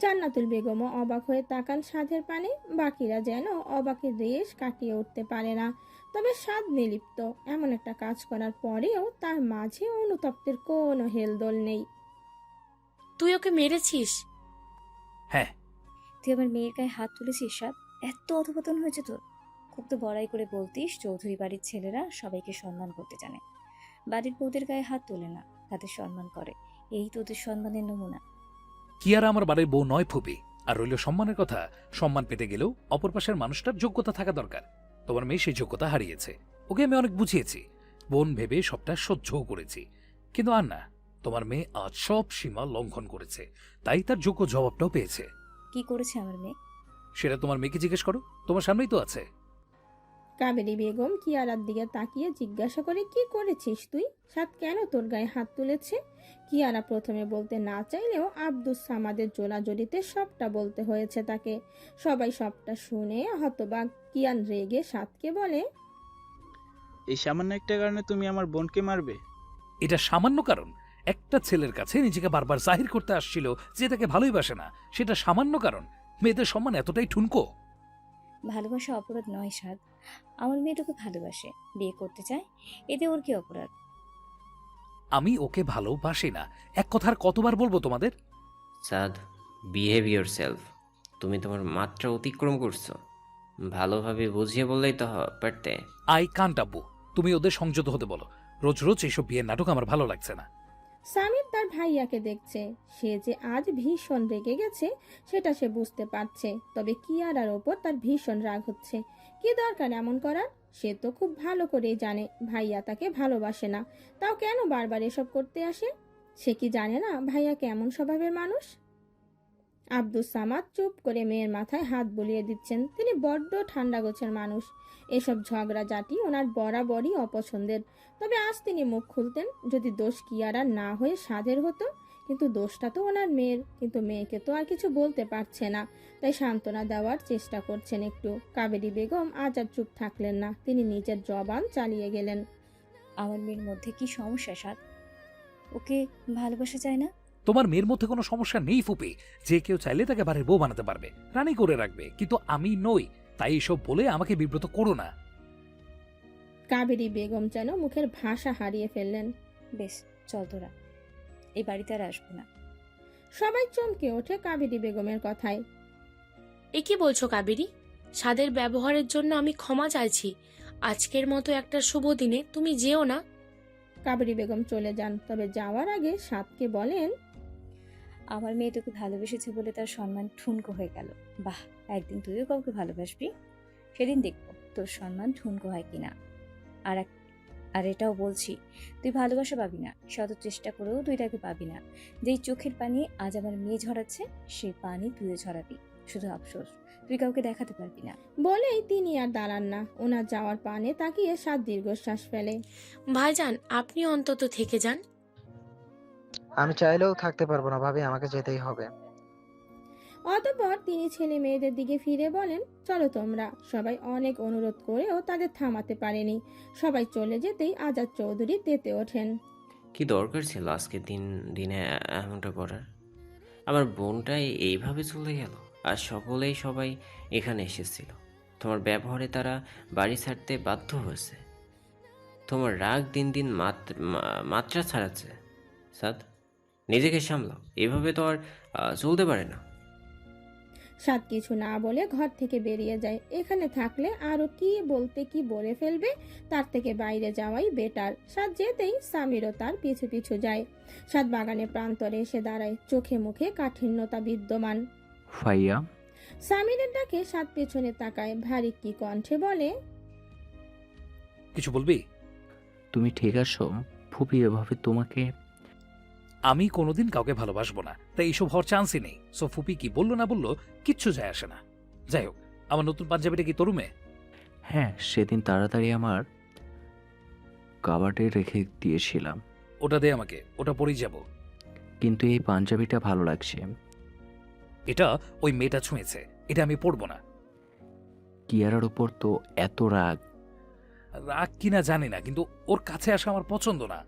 জান্নাতুল বেগমও অবাক হয়ে তাকান সাদের পানে। বাকিরা যেন অবাকের রেশ কাটিয়ে উঠতে পারে না। তবে সাদ নিলিপ্ত। এমন একটা কাজ করার পরেও তার মাঝে অনুতপ্তের কোনো হেলদোল নেই। তুই ওকে মেরেছিস? হ্যাঁ। তুই আমার মেয়ের গায়ে হাত তুলেছিস সাদ? এত অধপতন হয়েছে তোর? খুব তো বড়াই করে বলতিস চৌধুরী বাড়ির ছেলেরা সবাইকে সম্মান করতে জানে, বাড়ির বউদের গায়ে হাত তোলে না, তাদের সম্মান করে। এই তোদের সম্মানের নমুনা। কিয়ারা আমার বাড়ির বউ নয় ফুপি। আর রইল সম্মানের কথা, সম্মান পেতে গেলেও অপর পাশের মানুষটার যোগ্যতা থাকা দরকার। তোমার মেয়ে সেই যোগ্যতা হারিয়েছে। ওকে আমি অনেক বুঝিয়েছি, বোন ভেবে সবটা সহ্যও করেছি, কিন্তু আর না। তোমার মেয়ে আজ সব সীমা লঙ্ঘন করেছে, তাই তার যোগ্য জবাবটাও পেয়েছে। কি করেছে আমার মেয়ে? সেটা তোমার মেয়েকে জিজ্ঞেস করো, তোমার সামনেই তো আছে। কাবেরী বেগম কিয়ারার দিকে তাকিয়ে জিজ্ঞাসা করে, কি করেছিস তুই? সাদ কেন তোর গায়ে হাত তুলেছে? কিয়ারা প্রথমে বলতে না চাইলেও আব্দুস সামাদের জোড়াজড়িতে সবটা বলতে হয়েছে তাকে। সবাই সবটা শুনে হতবাক। কিয়ান রেগে সাদকে বলে, এই সামান্য একটা কারণে তুমি আমার বোনকে মারবে? এটা সামান্য কারণ? একটা ছেলের কাছে নিজেকে বারবার জাহির করতে আসছিল যে তাকে ভালোই বাসে না, সেটা সামান্য কারণ? মেয়েদের সম্মান এতটাই ঠুনকো? ভালোবাসা অপরাধ নয় সাদ। আমার মেয়ে তোকে ভালোবাসে, বিয়ে করতে চায়, এতে ওর কি অপরাধ? আমি ওকে ভালোবাসি না, এক কথার কতবার বলবো তোমাদের? সাদ, বিহেভ ইয়োরসেলফ। তুমি তোমার মাত্রা অতিক্রম করছো। ভালোভাবে বুঝিয়ে বললেই তো পারতে। আই কান্ট আব্বু, তুমি ওদের সংযত হতে বলো। রোজ রোজ এইসব বিয়ের নাটক আমার ভালো লাগছে না। সামির তার ভাইয়াকে দেখছে। সে যে আজ ভীষণ রেগে গেছে সেটা সে বুঝতে পারছে। তবে কিয়ারার ওপর তার ভীষণ রাগ হচ্ছে। কি দরকার এমন করার? সে তো খুব ভালো করেই জানে ভাইয়া তাকে ভালোবাসে না, তাও কেন বারবার এসব করতে আসে? সে কি জানে না ভাইয়া কেমন স্বভাবের মানুষ? আব্দুস সামাদ চুপ করে মেয়ের মাথায় হাত বুলিয়ে দিচ্ছেন। তিনি বড্ড ঠান্ডা গোছের মানুষ। এসব ঝগড়াঝাটি ওনার বরাবরই অপছন্দের। তবে আজ তিনি মুখ খুলতেন যদি দোষ কিয়ারার না হয়ে সাধের হতো। কিন্তু দোষটা তো ওনার মেয়ের। কিন্তু মেয়েকে তো আর কিছু বলতে পারছে না, তাই সান্ত্বনা দেওয়ার চেষ্টা করছেন একটু। কাবেরী বেগম আজ আর চুপ থাকলেন না, তিনি নিজের জবান চালিয়ে গেলেন। আমার মেয়ের মধ্যে কি সমস্যা সাদ? ওকে ভালোবাসা যায় না? তোমার মেয়ের মধ্যে কোনো সমস্যা নেই ফুপি। যে কেউ চাইলে তাকে বাড়ির বউ বানাতে পারবে, রানী করে রাখবে, কিন্তু আমি নই। তাই এসব বলে আমাকে বিব্রত করো না। কাবেরী বেগম যেন মুখের ভাষা হারিয়ে ফেললেন। বেশ, চল তোরা, এই বাড়িতে আর আসবো না। সবাই চমকে ওঠে কাবেরী বেগমের কথায়। এ কি বলছো কাবেরী? সাদের ব্যবহারের জন্য আমি ক্ষমা চাইছি। আজকের মতো একটা শুভ দিনে তুমি যেও না। কাবেরী বেগম চলে যান। তবে যাওয়ার আগে সাদকে বলেন, আমার মেয়ে তোকে ভালোবেসেছে বলে তার সম্মান ঠুনকো হয়ে গেল। বাহ, একদিন তুইও কাউকে ভালোবাসবি, সেদিন দেখবো তোর সম্মান ঠুনকো হয় কিনা। আর এটাও বলছি, তুই ভালোবাসা পাবি না, শত চেষ্টা করেও তুই তাকে পাবি না। যেই চোখের পানি আজ আমার মেয়ে ঝরাচ্ছে, সেই পানি তুইও ঝরাবি। শুধু আফসোস, তুই কাউকে দেখাতে পারবি না। বলেই তিনি আর দাঁড়ান না। ওনার যাওয়ার পানে তাকিয়ে সাদ দীর্ঘশ্বাস ফেলে। ভাইজান, আপনি অন্তত থেকে যান। আমি চাইলেও থাকতে পারবো না ভাবি, আমাকে যেতেই হবে। অতঃপর তিনি ছেলে মেয়েদের দিকে ফিরে বলেন, চলো তোমরা। সবাই অনেক অনুরোধ করেও তাদের থামাতে পারেনি। সবাই চলে যেতেই আজাদ চৌধুরী তেতে ওঠেন। কি দরকার ছিল আজকে দিনে এমনটা করার? আমার বোনটাই এইভাবে চলে গেল, আর সবাই এখানে এসেছিল। তোমার ব্যবহারে তারা বাড়ি ছাড়তে বাধ্য হয়েছে। তোমার রাগ দিন দিন মাত্রা ছাড়াচ্ছে। সাদ, নিজেকে সামলাও, এভাবে তো আর চলতে পারে না। সাদ কিছু না বলে ঘর থেকে বেরিয়ে যায়। এখানে থাকলে আরো কি বলতে কি বলে ফেলবে, তার থেকে বাইরে যাওয়াই বেটার। সাদ যেতেই সামিরও তার পিছু পিছু যায়। সাদ বাগানে প্রান্তরে এসে দাঁড়ায়, চোখে মুখে কাঠিন্যতা বিদ্যমান। ফাইয়া, সামিরের ডাকে সাদ পেছনে তাকায়, ভারী কি কণ্ঠে বলে, কিছু বলবি? তুমি ঠিক আছো? ফুপি এভাবে তোমাকে... আমি কোনোদিন কাউকে ভালোবাসবো না, তাই এইসব হওয়ার চান্সই নেই। সো ফুপি কি বললো না বললো কিচ্ছু যায় আসে না। যাই হোক, আমার নতুন পাঞ্জাবিটা কি তোর রুমে? হ্যাঁ, সেদিন তাড়াতাড়ি আমার কাবার্ডে রেখে দিয়েছিলাম। ওটা দে আমাকে, ওটা পরেই যাব। কিন্তু এই পাঞ্জাবিটা ভালো লাগছে। এটা ওই মেয়েটা ছুঁয়েছে, এটা আমি পরবো না। কিয়ারার ওপর তো এত রাগ। রাগ কিনা জানি না, কিন্তু ওর কাছে আসা আমার পছন্দ না।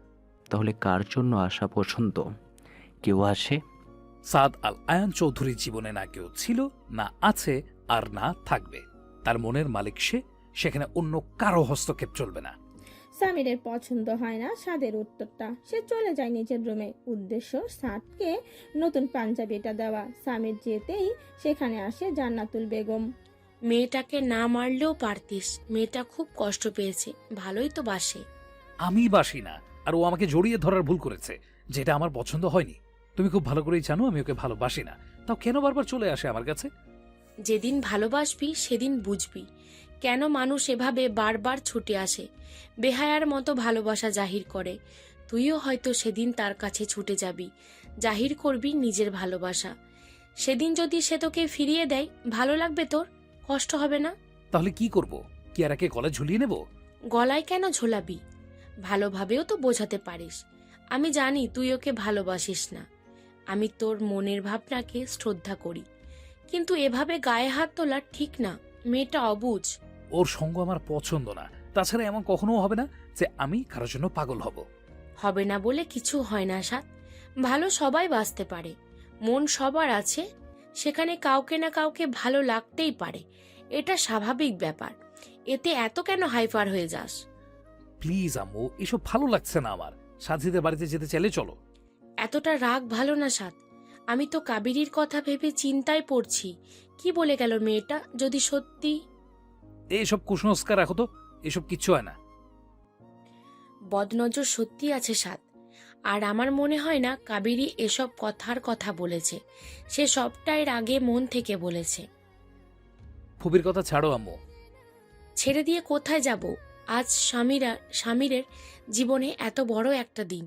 তাহলে কার জন্য আসা পছন্দ? কেউ আসে? সাদ আল আয়ান চৌধুরীর জীবনে না কেউ ছিল, না আছে, আর না থাকবে। তার মনের মালিক সে, সেখানে অন্য কারো হস্তক্ষেপ চলবে না। সামিরের পছন্দ হয় না সাদের উত্তরটা। সে চলে যায় নিজের রুমে। উদ্দেশ্য সাদকে নতুন পাঞ্জাবিটা দেওয়া। সামির যেতেই সেখানে আসে জান্নাতুল বেগম। মেয়েটাকে না মারলেও পারতিস, মেয়েটা খুব কষ্ট পেয়েছে, ভালোই তো বাসে। আমি বাসি না, আর ও আমাকে জড়িয়ে ধরার ভুল করেছে, যেটা আমার পছন্দ হয়নি। তুমি খুব ভালো করেই জানো আমি ওকে ভালোবাসি না, তাও কেন বারবার চলে আসে আমার কাছে? যেদিন ভালোবাসবি সেদিন বুঝবি কেন মানুষ এভাবে বারবার ছুটে আসে, বেহায়ার মতো ভালোবাসা জাহির করে। তুইও হয়তো সেদিন তার কাছে ছুটে যাবি, জাহির করবি নিজের ভালোবাসা। সেদিন যদি সে তোকে ফিরিয়ে দেয়, ভালো লাগবে তোর? কষ্ট হবে না? তাহলে কি করব? কিয়ারাকে গলায় ঝুলিয়ে নেব? গলায় কেন ঝোলাবি? ভালোভাবেও তো বোঝাতে পারিস। আমি জানি তুই ওকে ভালোবাসিস না, আমি তোর মনের ভাবনাকে শ্রদ্ধা করি, কিন্তু এভাবে গায়ে হাত তোলা ঠিক না। মেয়েটা অবুঝ। ওর সঙ্গ আমার পছন্দ না। তাছাড়া এমন কখনো হবে না যে আমি কারোর জন্য পাগল হব। হবে না বলে কিছু হয় না সাত। ভালো সবাই বাঁচতে পারে, মন সবার আছে, সেখানে কাউকে না কাউকে ভালো লাগতেই পারে, এটা স্বাভাবিক ব্যাপার। এতে এত কেন হাইপার হয়ে যাস? প্লিজ আম্মু, এসব ভালো লাগছে না আমার। সাজিদের বাড়িতে যেতে চাইলে চলো। এতটা রাগ ভালো না সাত। আমি তো কাবেরীর কথা ভেবে চিন্তায় পড়ছি। কি বলে গেল মেয়েটা? যদি সত্যি। এইসব কুসংস্কার রাখো তো, এসব কিচ্ছু হয় না। বদনজর সত্যি আছে সাত। আর আমার মনে হয় না কাবেরী এসব কথার কথা বলেছে, সে সবটাই রাগে মন থেকে বলেছে। ফুবির কথা ছাড়ো আম্মু। ছেড়ে দিয়ে কোথায় যাব? আজ স্বামীরের জীবনে এত বড় একটা দিন,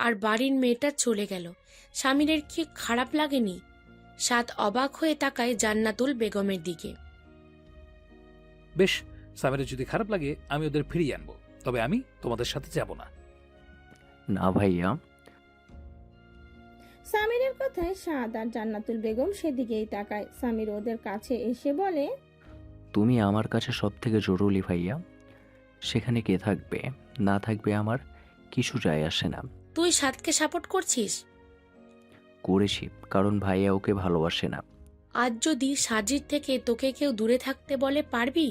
আর বাড়ির মেয়েটা চলে গেল। স্বামীরের কি খারাপ লাগেনি? সাত অবাক হয়ে তাকায় জান্নাতুল বেগমের দিকে। বেশ, সামিরের যদি খারাপ লাগে আমি ওদের ফিরিয়ে আনবো, তবে আমি তোমাদের সাথে যাব না। না ভাইয়া। সামিরের কথায় সাদ আর জান্নাতুল বেগম সেদিকেই তাকায়। সামির ওদের কাছে এসে বলে, তুমি আমার কাছে সব থেকে জরুরি ভাইয়া। সেখানে কে থাকবে না থাকবে আমার কিছু যায় আসে না। তুই সাতকে সাপোর্ট করছিস? করেছি, কারণ ভাইয়া ওকে ভালোবাসে না। আজ যদি সাজির থেকে তোকে কেউ দূরে থাকতে বলে, পারবি?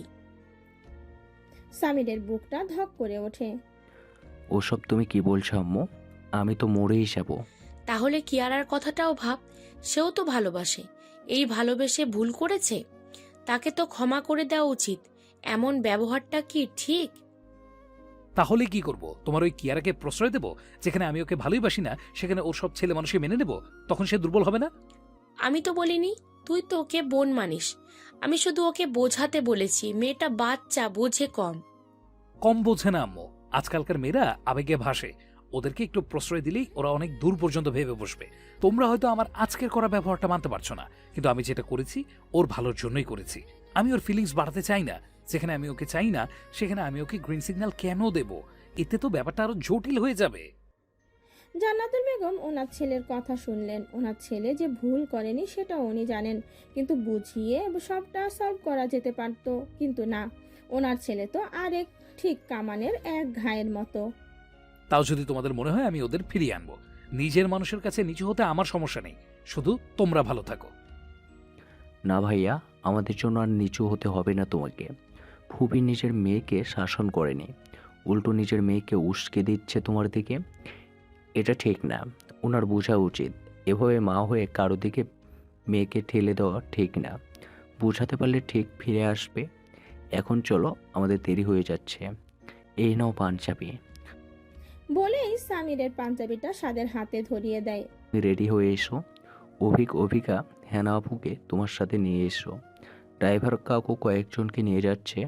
সামিরের বুকটা ধক করে ওঠে। ওসব তুমি কি বলছো আম্মু? আমি তো মরেই যাব। তাহলে কিয়ারার কথাটাও ভাব, সেও তো ভালোবাসে। এই ভালোবেসে ভুল করেছে, তাকে তো ক্ষমা করে দেওয়া উচিত। এমন ব্যবহারটা কি ঠিক? তাহলে কি করব? তোমার ওই কিয়ারাকে প্রশ্রয় দেব? যেখানে আমি ওকে ভালোই বাসি না, সেখানে ওর সব ছেলে মানুষকে মেনে নেব? তখন সে দুর্বল হবে না? আমি তো বলিনি তুই তো ওকে বোন মানিস। আমি শুধু ওকে বোঝাতে বলেছি, মেয়েটা বাচ্চা, বোঝে কম। কম বোঝে না আম্মু। আজকালকার মেয়েরা আবেগে ভাসে, ওদেরকে একটু প্রশ্রয় দিলেই ওরা অনেক দূর পর্যন্ত ভেবে বসবে। তোমরা হয়তো আমার আজকের করা ব্যবহারটা মানতে পারছো না, কিন্তু আমি যেটা করেছি ওর ভালোর জন্যই করেছি। আমি ওর ফিলিংস বাড়াতে চাই না। যেখানে আমি ওকে চাই না, সেখানে আমি ওকে গ্রিন সিগন্যাল কেন দেব? এতে তো ব্যাপারটা আরো জটিল হয়ে যাবে। জান্নাতুল বেগম ওনার ছেলের কথা শুনলেন। ওনার ছেলে যে ভুল করেনি সেটা উনি জানেন, কিন্তু বুঝিয়ে সবটা সলভ করা যেতে পারত, কিন্তু না, ওনার ছেলে তো আরেক ঠিক কামানের এক ঘায়ের মতো। তাও যদি তোমাদের মনে হয় আমি ওদের ফিরিয়ে আনবো, নিজের মানুষের কাছে নিচু হতে আমার সমস্যা নেই, শুধু তোমরা ভালো থাকো। না ভাইয়া, আমাদের জন্য আর নিচু হতে হবে না তোমাকে। ফুপি নিজের মেয়েকে শাসন করেনি, উল্টো নিজের মেয়েকে উস্কে দিচ্ছে তোমার দিকে। এটা ঠিক না। ওনার বোঝা উচিত এভাবে মা হয়ে কারো দিকে মেয়েকে ঠেলে দেওয়া ঠিক না। বোঝাতে পারলে ঠিক ফিরে আসবে। এখন চলো, আমাদের দেরি হয়ে যাচ্ছে। এই নাও পাঞ্জাবি। বলেই সামিরের পাঞ্জাবিটা সাদের হাতে ধরিয়ে দেয়। রেডি হয়ে এসো। অভিকা হেনা আপুকে তোমার সাথে নিয়ে এসো। ড্রাইভার কাকু কয়েকজনকে নিয়ে যাচ্ছে,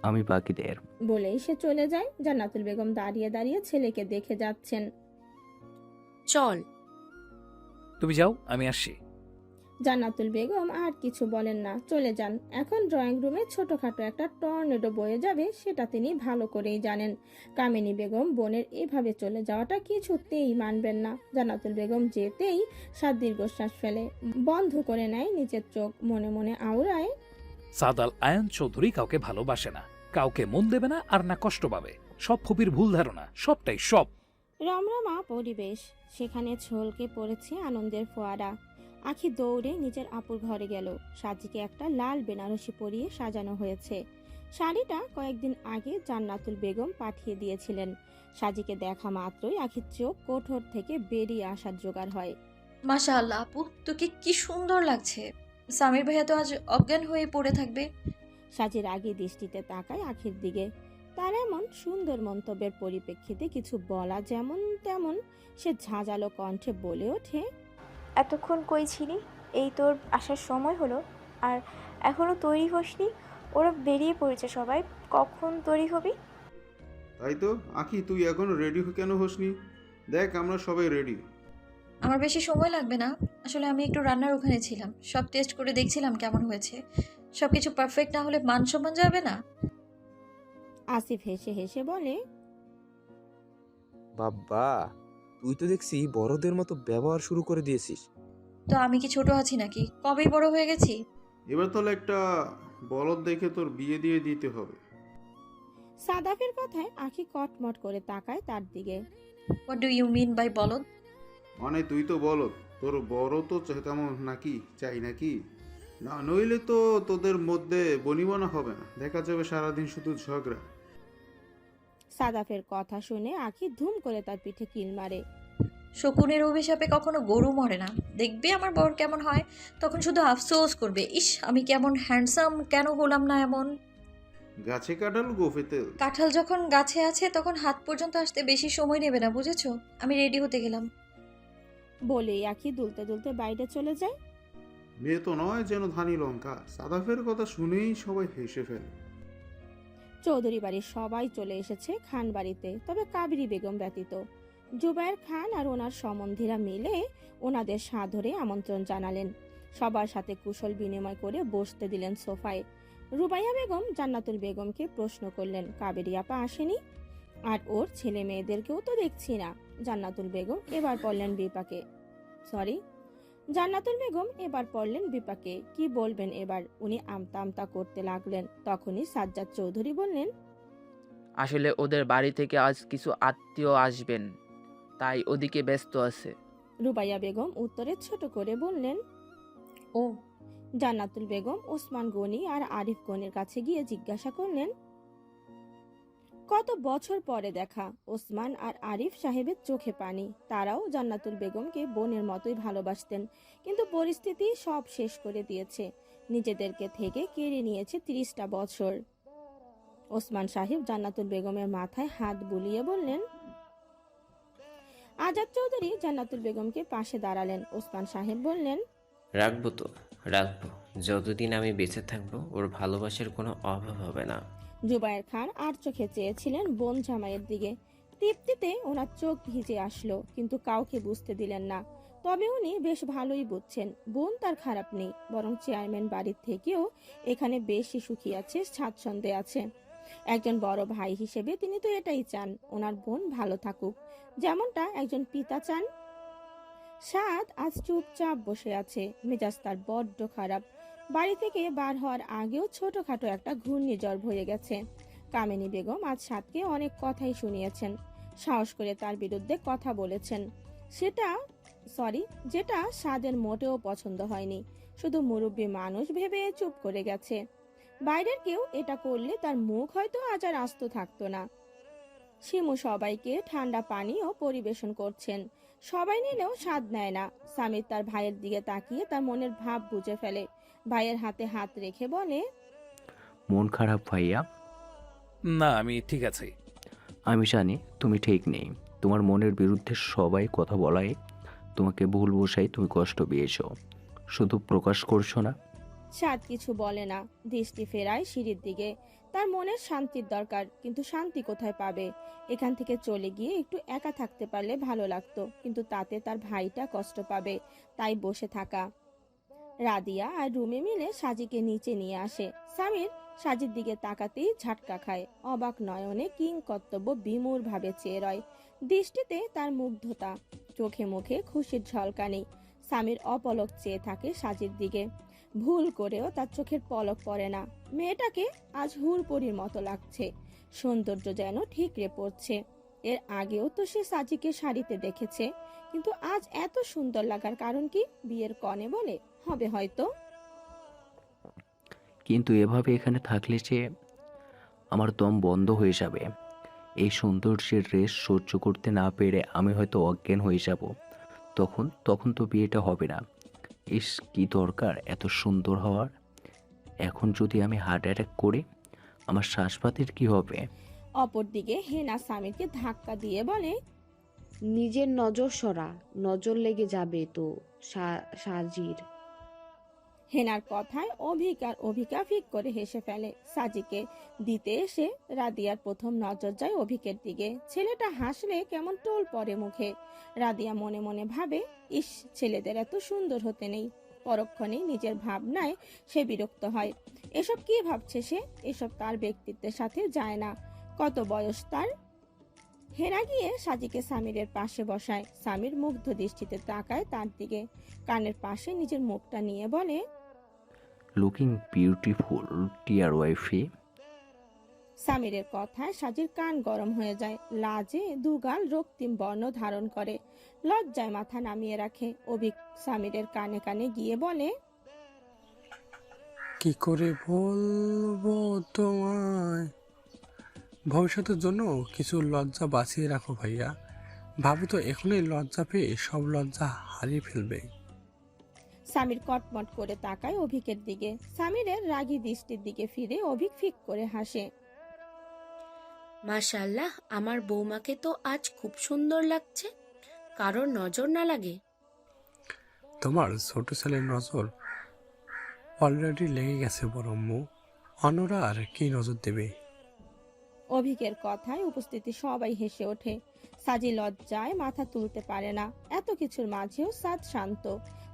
আমি বাকিদের। বলেই সে চলে যায়। জান্নাতুল বেগম দাঁড়িয়ে দাঁড়িয়ে ছেলেকে দেখে যাচ্ছেন। চল। তুমি যাও, আমি আসছি। জান্নাতুল বেগম আর কিছু বলেন না, চলে যান। এখন ড্রয়িং রুমে ছোটখাটো একটা টর্নেডো বয়ে যাবে, সেটা তিনি ভালো করেই জানেন। কামিনী বেগম বোনের এভাবে চলে যাওয়াটা কিছুতেই মানবেন না। জান্নাতুল বেগম যেতেই সাত দীর্ঘশ্বাস ফেলে, বন্ধ করে নেয় নিজের চোখ। মনে মনে আওড়ায়, সাদ আল আয়ান চৌধুরী কাউকে ভালোবাসে না, কাউকে মন দেবে না, আর না কষ্ট পাবে। সব ফুপির ভুল ধারণা, সবটাই সব। রমরমা পরিবেশ, সেখানে ছলকে পড়েছে আনন্দের ফোয়ারা। আখি দৌড়ে নিজের আপুর ঘরে গেল। সাজিকে একটা লাল বেনারসি পরিয়ে সাজানো হয়েছে। শাড়িটা কয়েকদিন আগে জান্নাতুল বেগম পাঠিয়ে দিয়েছিলেন। সাজিকে দেখা মাত্রই আখির চোখ কোঠর থেকে বেরিয়ে আসার জোগাড় হয়। মাশাআল্লাহ আপু, তোকে কি সুন্দর লাগছে। সামির ভাইয়া তো আজ অজ্ঞান হয়ে পড়ে থাকবে। সাজির আগে দৃষ্টিতে তাকায় আখির দিকে। তার এমন সুন্দর মন্তব্যের পরিপ্রেক্ষিতে কিছু বলা যেমন তেমন সে ঝাঁঝালো কণ্ঠে বলে ওঠে, এতক্ষণ কই ছিলি? এই তোর আসার সময় হলো, আর এখনো তৈরি হসনি? ওরা বেরিয়ে পড়েছে সবাই, কখন তৈরি হবি? তাই তো আখি, তুই এখনো রেডি কেন হসনি? দেখ আমরা সবাই রেডি। আমার বেশি সময় লাগবে না, আসলে আমি একটু রান্নার ওখানে ছিলাম, সব টেস্ট করে দেখছিলাম কেমন হয়েছে। সবকিছু পারফেক্ট না হলে মান সম্মান যাবে না। আসিফ হেসে হেসে বলে, বাবা, তুই তো দেখছি বড়দের মতো ব্যবহার শুরু করে দিয়েছিস। তো আমি কি ছোট আছি নাকি? কবেই বড় হয়ে গেছি। এবার তাহলে একটা বলদ দেখে তোর বিয়ে দিয়ে দিতে হবে। সাদাফের কথায় আখি কটমট করে তাকায় তার দিকে। What do you mean by বলদ? মানে তুই তো বলদ, তোর বড় তো তেমন নাকি চাই নাকি? না নইলে তো তোদের মধ্যে বনিবনা হবে না, দেখা যাবে সারাদিন শুধু ঝগড়া। সাদাফের কথা শুনে আখি ধুম করে তার পিঠে কিল মারে। শকুনের অভিশাপে কখনো গরু মরে না। দেখবি আমার বর কেমন হয়, তখন শুধু আফসোস করবে, ইস আমি কেমন হ্যান্ডসাম, কেন হলাম না এমন। গাছে কাঁঠাল গোফে তেল। কাঁঠাল যখন গাছে আছে তখন হাত পর্যন্ত আসতে বেশি সময় নেবে না, বুঝেছো? আমি রেডি হতে গেলাম। বলেই আখি দুলতে দুলতে বাইরে চলে যায়। মেয়ে তো নয় যেন ধানি লঙ্কা। সাদাফের কথা শুনেই সবাই হেসে ফেলে। চৌধুরী বাড়ির সবাই চলে এসেছে খান বাড়িতে, তবে কাবেরী বেগম ব্যতীত। জুবায়ের খান আর ওনার সম্বন্ধীরা মিলে ওনাদের সাদরে আমন্ত্রণ জানালেন। সবার সাথে কুশল বিনিময় করে বসতে দিলেন সোফায়। রুবাইয়া বেগম জান্নাতুল বেগমকে প্রশ্ন করলেন, কাবেরী আপা আসেনি? আর ওর ছেলে মেয়েদেরকেও তো দেখছি না। জান্নাতুল বেগম এবার পড়লেন বিপাকে। কি বলবেন এবার? উনি আমতা আমতা করতে লাগলেন। তখনই সাজ্জাদ চৌধুরী বললেন, আসলে ওদের বাড়ি থেকে আজ কিছু আত্মীয় আসবেন, তাই ওদিকে ব্যস্ত আছে। রুবাইয়া বেগম উত্তরে ছোট করে বললেন, ও। জান্নাতুল বেগম ওসমান গনি আর আরিফ গনির কাছে গিয়ে জিজ্ঞাসা করলেন, কত বছর পরে দেখা। ওসমান আর আরিফ সাহেবের চোখে পানি। তারাও জান্নাতুল বেগমকে বোনের মতোই ভালোবাসতেন, কিন্তু পরিস্থিতি সব শেষ করে দিয়েছে। নিজেদেরকে থেকে কেড়ে নিয়েছে 30টা বছর। ওসমান সাহেব জান্নাতুল বেগমের মাথায় হাত বুলিয়ে বললেন। আজাদ চৌধুরী জান্নাতুল বেগমকে পাশে দাঁড়ালেন। ওসমান সাহেব বললেন, রাখবো তো রাখবো, যতদিন আমি বেঁচে থাকবো ওর ভালোবাসার কোনো অভাব হবে না। জুবায়ের খান আর চোখে চেয়েছিলেন বোন জামাইয়ের দিকে। তৃপ্তিতে ওনার চোখ ভিজে আসলো, কিন্তু কাউকে বুঝতে দিলেন না। তবে উনি বেশ ভালোই বুঝছেন বোন তার খারাপ নেই, বরং চেয়ারম্যান বাড়ির থেকেও এখানে বেশি সুখী আছে, স্বাচ্ছন্দ্যে আছে। একজন বড় ভাই হিসেবে তিনি তো এটাই চান, ওনার বোন ভালো থাকুক, যেমনটা একজন পিতা চান। সাদ আজ চুপচাপ বসে আছে, মেজাজ তার বড্ড খারাপ। বাড়ি থেকে বার হওয়ার আগেও ছোটখাটো একটা ঘূর্ণিঝড় বয়ে গেছে। কামিনী বেগম আজ সাদকে অনেক কথাই শুনিয়েছেন, সাহস করে তার বিরুদ্ধে কথা বলেছেন, যেটা সাদের মোটেও পছন্দ হয়নি। শুধু মুরব্বী মানুষ ভেবে চুপ করে গেছে। বাইরের কেউ এটা করলে তার মুখ হয়তো আজ আর আস্ত থাকতো না। শিমু সবাইকে ঠান্ডা পানীয় পরিবেশন করছেন। সবাই নিলেও স্বাদ নেয় না। সামির তার ভাইয়ের দিকে তাকিয়ে তার মনের ভাব বুঝে ফেলে। ভাইয়ের হাতে হাত রেখে বলে, মন খারাপ ভাইয়া? না, আমি ঠিক আছি। আমি জানি তুমি ঠিক নেই। তোমার মনের বিরুদ্ধে সবাই কথা বলায়, তোমাকে ভুল বোঝাই তুমি কষ্ট পেয়েছো, শুধু প্রকাশ করছো না। সাদ কিছু বলে না, দৃষ্টি ফেরায় সিঁড়ির দিকে। তার মনের শান্তির দরকার, কিন্তু শান্তি কোথায় পাবে? এখান থেকে চলে গিয়ে একটু একা থাকতে পারলে ভালো লাগতো, কিন্তু তাতে তার ভাইটা কষ্ট পাবে, তাই বসে থাকা। রাদিয়া আর রুমে মিলে সাজিকে নিচে নিয়ে আসে। সামির সাজির দিকে তাকাতেই ঝাটকা খায়। অবাক নয়নে কিং কর্তব্য বিমূর ভাবে চেয়ে রয়। দৃষ্টিতে তার মুগ্ধতা, চোখে মুখে খুশির ঝলকানি। সামির অপলক চেয়ে থাকে সাজির দিকে। ভুল করেও তার চোখের পলক পড়ে না। মেয়েটাকে আজ হুড়পড়ির মতো লাগছে, সৌন্দর্য যেন ঠিকরে পড়ছে। এর আগেও তো সে সাজিকে শাড়িতে দেখেছে, কিন্তু আজ এত সুন্দর লাগার কারণ কি? বিয়ের কনে বলে হবে হয়তো। কিন্তু এভাবে এখানে থাকলে যে আমার দম বন্ধ হয়ে যাবে। এই সৌন্দর্যের রেশ সহ্য করতে না পেরে আমি হয়তো অজ্ঞান হয়ে যাব। তখন তো বিয়েটা হবে না। ইস, কি দরকার এত সুন্দর হওয়ার? এখন যদি আমি হার্ট অ্যাটাক করি, আমার শ্বাসপাতের কি হবে? অপরদিকে হেনা স্বামীকে ধাক্কা দিয়ে বলে, নিজের নজর সরা, নজর লেগে যাবে তো সাজির। হেনার কথায় অভিকা ফিক করে হেসে ফেলে। সাজিকে দিতে এসে রাদিয়ার প্রথম নজর যায় অভিকের দিকে। ছেলেটা হাসলে কেমন টোল পড়ে মুখে। রাদিয়া মনে মনে ভাবে, ইস, ছেলেদের এত সুন্দর হতে নেই। পরক্ষণেই নিজের ভাবনায় সে বিরক্ত হয়। এসব কি ভাবছে সে? এসব তার ব্যক্তিত্বের সাথে যায় না। কত বয়স তার? হেনা গিয়ে সাজিকে সামিরের পাশে বসায়। সামির মুগ্ধ দৃষ্টিতে তাকায় তার দিকে, কানের পাশে নিজের মুখটা নিয়ে বলে, লুকিং বিউটিফুল ডিয়ার ওয়াইফি। সামিরের কথায় সাজির কান গরম হয়ে যায়। লাজে দুগাল রক্তিম বর্ণ ধারণ করে, লজ্জায় মাথা নামিয়ে রাখে। অভিক সামিরের কানে কানে গিয়ে বলে, কি করে বলবো তোমায়, ভবিষ্যতের জন্য কিছু লজ্জা বাঁচিয়ে রাখো ভাইয়া। ভাবি তো এখনই লজ্জা পেয়ে সব লজ্জা হারিয়ে ফেলবে। সামির কটমট করে তাকায় অভিকের দিকে। সামিরের রাগী দৃষ্টির দিকে ফিরে অভিক ফিক করে হাসে। মাশাআল্লাহ, আমার বৌমাকে তো আজ খুব সুন্দর লাগছে। কারোর নজর না লাগে? তোমার ছোট ছেলের নজর অলরেডি লেগে গেছে বরম্মু, অন্যরা আর কি নজর দেবে? অভিকের কথায় উপস্থিতি সবাই হেসে ওঠে। সাজি লজ্জায় মাথা তুলতে পারে না। এত কিছুর মাঝেও সাদ শান্ত,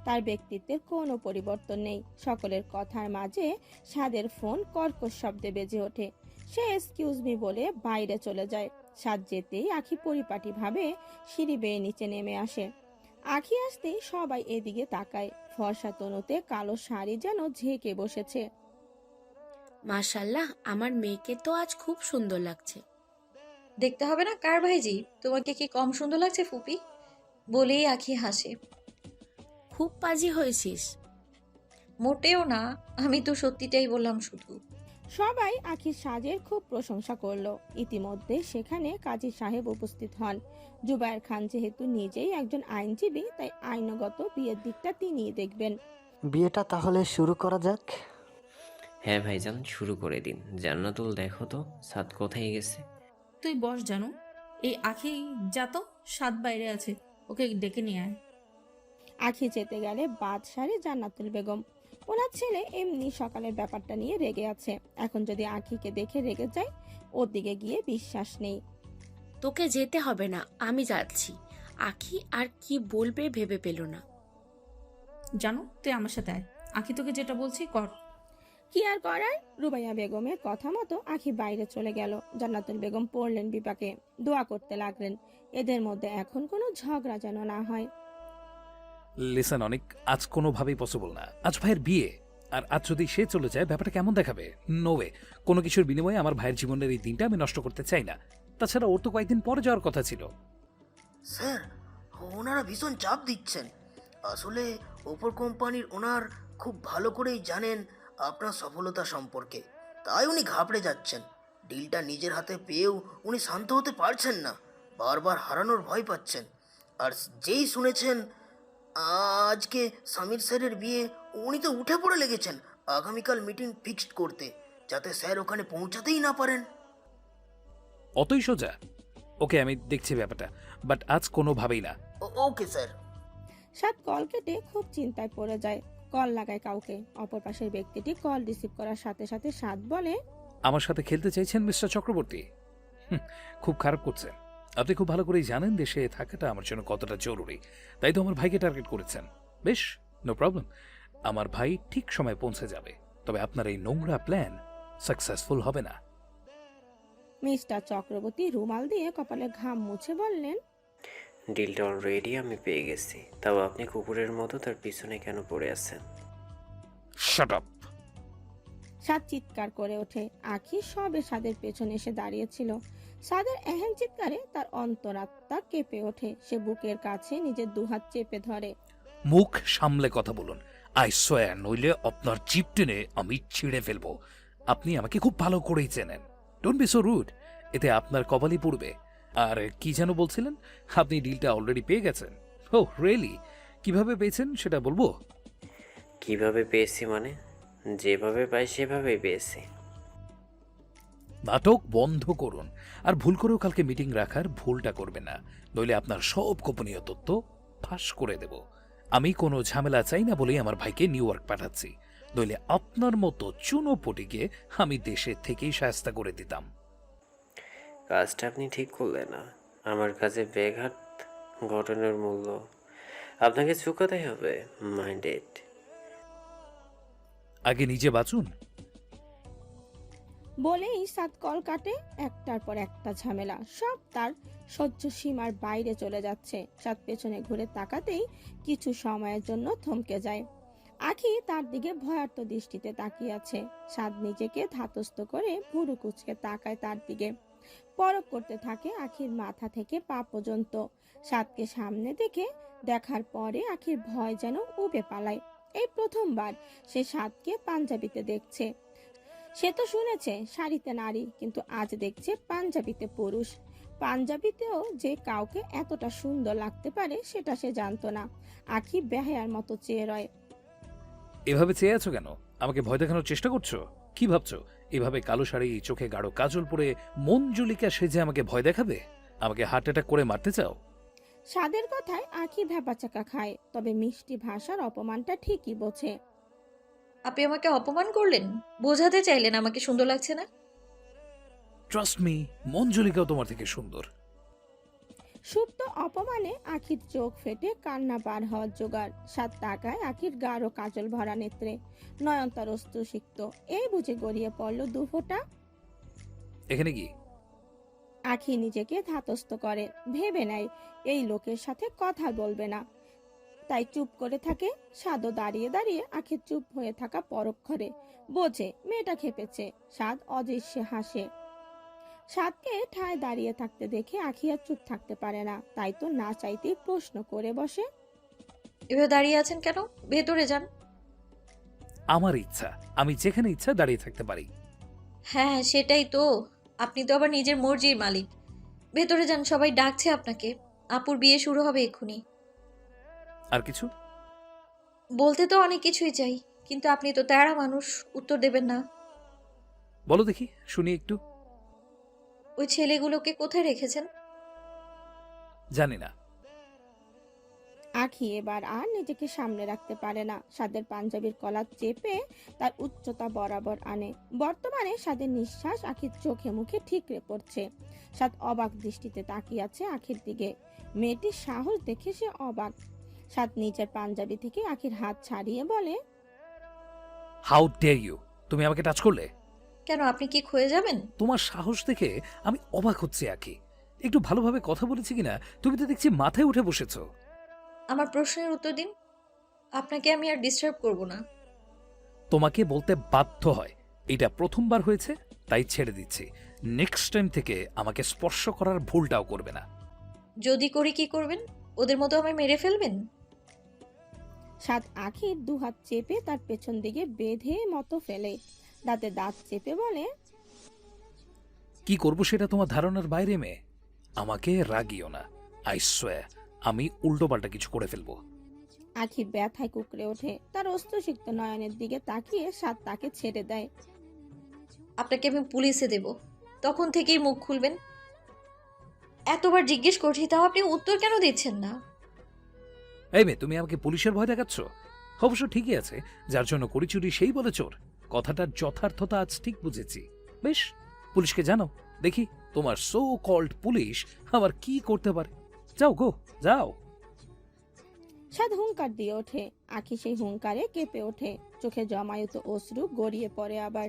তার ব্যক্তিত্বের কোনো পরিবর্তন নেই। সকলের কথার মাঝে সাদের ফোন কর্কশ শব্দে বেজে ওঠে। সে এক্সকিউজ মি বলে বাইরে চলে যায়। সাদ যেতেই আখি পরিপাটি ভাবে সিঁড়ি বেয়ে নিচে নেমে আসে। আখি আসতেই সবাই এদিকে তাকায়। ফর্সা তনুতে কালো শাড়ি যেন ঝেঁকে বসেছে। মাশাআল্লাহ, আমার মেয়েকে তো আজ খুব সুন্দর লাগছে। দেখতে হবে না কার ভাইজি? তোমাকে কি কম সুন্দর লাগছে ফুপি? বলেই আখি হাসে। খুব পাজি হয়েছিস। মোটেও না, আমি তো সত্যিটাই বললাম শুধু। সবাই আখির সাজের খুব প্রশংসা করলো। ইতিমধ্যে সেখানে কাজী সাহেব উপস্থিত হন। জুবায়ের খান যেহেতু নিজেই একজন আইনজীবী, তাই আইনগত বিয়ের দিকটা তিনিই দেখবেন। বিয়েটা তাহলে শুরু করা যাক। হ্যাঁ ভাইজান, শুরু করে দিন। জান্নাতুল, দেখো তো সাদ কোথায় গেছে? তুই বস জানু, এই আখি যা তো, সাত বাইরে আছে, ওকে ডেকে নিয়ে আয়। আখি যেতে গেলে বাদ সারে জান্নাতুল বেগম। ওনার ছেলে এমনি সকালের ব্যাপারটা নিয়ে রেগে আছে। এখন যদি আখিকে দেখে রেগে যায়, ওর দিকে গিয়ে বিশ্বাস নেই। তোকে যেতে হবে না, আমি যাচ্ছি। আখি আর কি বলবে ভেবে পেল না। জানো, তুই আমার সাথে আয়, আখি তোকে যেটা বলছি কর। কি আর করার? রুবাইয়া বেগমের কথা মতো আখি বাইরে চলে গেল। জান্নাতুল বেগম পড়লেন বিপাকে, দোয়া করতে লাগলেন এদের মধ্যে এখন কোনো ঝগড়া যেন না হয়। লিসেন অনেক, আজ কোনোভাবেই পসিবল না। আজ ভাইয়ের বিয়ে, আর আজ যদি সে চলে যায় ব্যাপারটা কেমন দেখাবে? No way. কোনো কিছুর বিনিময়ে আমার ভাইয়ের জীবনের এই দিনটা আমি নষ্ট করতে চাই না। তাছাড়া ওর তো কয়েকদিন পরে যাওয়ার কথা ছিল। স্যার, ওনারা ভীষণ চাপ দিচ্ছেন। আসলে ওপর কোম্পানির ওনার খুব ভালো করেই জানেন আপনার সফলতা সম্পর্কে, তাই উনি ঘাবড়ে যাচ্ছেন। ডিলটা নিজের হাতে পেয়েও উনি শান্ত হতে পারছেন না, বারবার হারানোর ভয় পাচ্ছেন। আর যেই শুনেছেন আজকে সমীর স্যারের বিয়ে, উনি তো উঠে পড়ে লেগেছেন আগামীকাল মিটিং ফিক্সড করতে, যাতে স্যার ওখানে পৌঁছাতেই না পারেন। অতই সোজা? ওকে, আমি দেখছি ব্যাপারটা, বাট আজ কোনোভাবেই না। Okay sir. সাত কল কেটে খুব চিন্তায় পড়ে যায়। কল লাগায় কাউকে। অপর পাশের ব্যক্তিটি কল রিসিভ করার সাথে সাথে সাত বলে, আমার সাথে খেলতে চাইছেন মিস্টার চক্রবর্তী? খুব খারাপ করছেন। আপনি খুব ভালো করেই জানেন দেশে থাকাটা আমার জন্য কতটা জরুরি, তাই তো আমার ভাইকে টার্গেট করেছেন। বেশ, নো প্রবলেম, আমার ভাই ঠিক সময় পৌঁছে যাবে। তবে আপনার এই নোংরা প্ল্যান সাকসেসফুল হবে না। মিস্টার চক্রবর্তী রুমাল দিয়ে কপালে ঘাম মুছে বললেন, ডিলটা অলরেডি আমি পেয়ে গেছি, তাও আপনি কুকুরের মতো তার পিছনে কেন পড়ে আছেন? Shut up. সাদ চিৎকার করে ওঠে। আখি সবে সাদের পেছনে এসে দাঁড়িয়েছিল। সাদের এহেন চিৎকারে তার অন্তরাত্মা কেঁপে ওঠে। সে বুকের কাছে নিজের দুহাত চেপে ধরে। মুখ সামলে কথা বলুন। আই সোয়ার, নইলে আপনার জিপ টেনে আমি ছিঁড়ে ফেলবো। আপনি আমাকে খুব ভালো করেই চেনেন। Don't be so rude. এতে আপনার কপালই পড়বে। আর কি যেন বলছিলেন, আপনি ডিলটা অলরেডি পেয়ে গেছেন? ও রিয়েলি? কিভাবে পেয়েছেন সেটা বলবো? কিভাবে পেয়েছি মানে? যেভাবে পাই সেভাবেই পেয়েছি। নাটক বন্ধ করুন। আর ভুল করেও কালকে মিটিং রাখার ভুলটা করবে না, নইলে আপনার সব গোপনীয় তথ্য ফাঁস করে দেব। আমি কোনো ঝামেলা চাই না বলেই আমার ভাইকে নিউ ইয়র্ক পাঠাচ্ছি, নইলে আপনার মতো চুনোপটিকে আমি দেশে থেকেই শায়েস্তা করে দিতাম। কাজটা আপনি ঠিক করলেন না। আমার কাছে ব্যাঘাত ঘটনার মূল্য আপনাকে চুকাতে হবে। মাইন্ডেড। আগে নিজে বাঁচুন। বলেই সাদ কল কাটে। একটার পর একটা ঝামেলা, সব তার সহ্য সীমার বাইরে চলে যাচ্ছে। সাদ পেছনে ঘুরে তাকাতেই কিছু সময়ের জন্য থমকে যায়। আখি তার দিকে ভয়ার্থ দৃষ্টিতে তাকিয়ে আছে। সাদ নিজেকে ধাতস্থ করে ভুরু কুচকে তাকায় তার দিকে। পরক করতে থাকে আখির মাথা থেকে পা পর্যন্ত। সাদকে সামনে দেখার পরে আখির ভয় যেন উবে পালায়। এই প্রথমবার সে সাদকে পাঞ্জাবিতে দেখছে। সে তো শুনেছে শাড়িতে নারী, কিন্তু আজ দেখছে পাঞ্জাবিতে পুরুষ। পাঞ্জাবিতেও যে কাউকে এতটা সুন্দর লাগতে পারে সেটা সে জানতো না। আখি বেহায়ার মতো চেয়ে রয়। এভাবে চেয়ে আছো কেন? আমাকে ভয় দেখানোর চেষ্টা করছো? কি ভাবছো এভাবে কালো শাড়ি, চোখে গাঢ় কাজল পরে মঞ্জুলিকা সেজে আমাকে ভয় দেখাবে? আমাকে হার্ট অ্যাটাক করে মারতে চাও? সাদের কথায় আখি ভ্যাপাচাকা খায়, তবে মিষ্টি ভাষার অপমানটা ঠিকই বোঝে। আপনি আমাকে অপমান করলেন, বোঝাতে চাইলেন আমাকে সুন্দর লাগছে না। ট্রাস্ট মি, মঞ্জুলিকাও তোমার থেকে সুন্দর। সুপ্ত অপমানে আখির চোখ ফেটে কান্না বার হওয়ার জোগাড়। সাত তাকায় আখির গাঢ় কাজল ভরা নেত্রে, নয়নতার অস্ত্রসিক্ত। এই বুঝে গড়িয়ে পড়ল দু ফোঁটা। এখানে কি? আখি নিজেকে ধাতস্থ করে, ভেবে নেয় এই লোকের সাথে কথা বলবে না, তাই চুপ করে থাকে। সাদও দাঁড়িয়ে দাঁড়িয়ে আখির চুপ হয়ে থাকা পরক্ষরে বোঝে মেয়েটা খেপেছে। সাদ অদৃশ্যে হাসে। সাদকে ঠায় দাঁড়িয়ে থাকতে দেখে আখি আর চুপ থাকতে পারে না, তাই তো না চাইতেই প্রশ্ন করে বসে। এভাবে দাঁড়িয়ে আছেন কেন? ভেতরে যান। আমার ইচ্ছা, আমি যেখানে ইচ্ছা দাঁড়িয়ে থাকতে পারি। হ্যাঁ সেটাই তো, আপনি তো আবার নিজের মর্জির মালিক। ভেতরে যান, সবাই ডাকছে আপনাকে। আপুর বিয়ে শুরু হবে এক্ষুনি। আর কিছু? বলতে তো অনেক কিছুই চাই, কিন্তু আপনি তো তেড়া মানুষ, উত্তর দেবেন না। বলো দেখি, শুনি একটু। ওই ছেলেগুলোকে কোথায় রেখেছেন? জানি না। আখি এবার আর নিজেকে সামনে রাখতে পারে না। সাদের পাঞ্জাবির কলার চেপে তার উচ্চতা বরাবর আনে। বর্তমানে সাদের নিঃশ্বাস আখির চোখে মুখে ঠিকরে পড়ছে। সাদ অবাক দৃষ্টিতে তাকিয়ে আছে আখির দিকে। মেয়েটির সাহস দেখে সে অবাক। সাদ নিজের পাঞ্জাবি থেকে আখির হাত ছাড়িয়ে বলে, হাউ ডেয়ার ইউ! তুমি আমাকে টাচ করলে? কেন, আপনি কি ক্ষয়ে যাবেন? তোমার সাহস দেখে আমি অবাক হচ্ছি আখি। একটু ভালোভাবে কথা বলেছি কিনা? তুমি তো দেখছি মাথায় উঠে বসেছো। আমার প্রশ্নের উত্তর দিন। আপনাকে আমি আর ডিস্টার্ব করব না। তোমাকে বলতে বাধ্য হয়। এটা প্রথমবার হয়েছে, তাই ছেড়ে দিচ্ছি। নেক্সট টাইম থেকে আমাকে স্পর্শ করার ভুলটাও করবে না। যদি করি কি করবেন? ওদের মতো আমায় মেরে ফেলবেন? সাদ আখির দুহাত চেপে তার পেছন দিকে বেঁধে মতো ফেলে, দাঁতে দাঁত চেপে বলে, কি করবো সেটা তোমার ধারণার বাইরে মেয়ে। আমাকে রাগিও না। আই সোয়ার, আমি উল্টোপাল্টা কিছু করে ফেলবো। আখি ব্যথায় কুকড়ে ওঠে। তার অস্ত্রসিক্ত নয়নের দিকে তাকিয়ে সাদ তাকে ছেড়ে দেয়। আপনাকে আমি পুলিশে দেব, তখন থেকেই মুখ খুলবেন। এতবার জিজ্ঞেস করছি, তাও আপনি উত্তর কেন দিচ্ছেন না? এই মেয়ে, তুমি আমাকে পুলিশের ভয় দেখাচ্ছ? অবশ্য ঠিকই আছে, যার জন্য করি চুরি সেই বলে চোর। কথাটার যথার্থতা আজ ঠিক বুঝেছি। বেশ, পুলিশকে জানো, দেখি তোমার সো কল্ড পুলিশ আবার কি করতে পারে। যাও গো, যাও। সাদ হুঙ্কার দিয়ে ওঠে। আখি সেই হুঙ্কারে কেঁপে ওঠে। চোখে জমায়িত অশ্রু গড়িয়ে পড়ে আবার।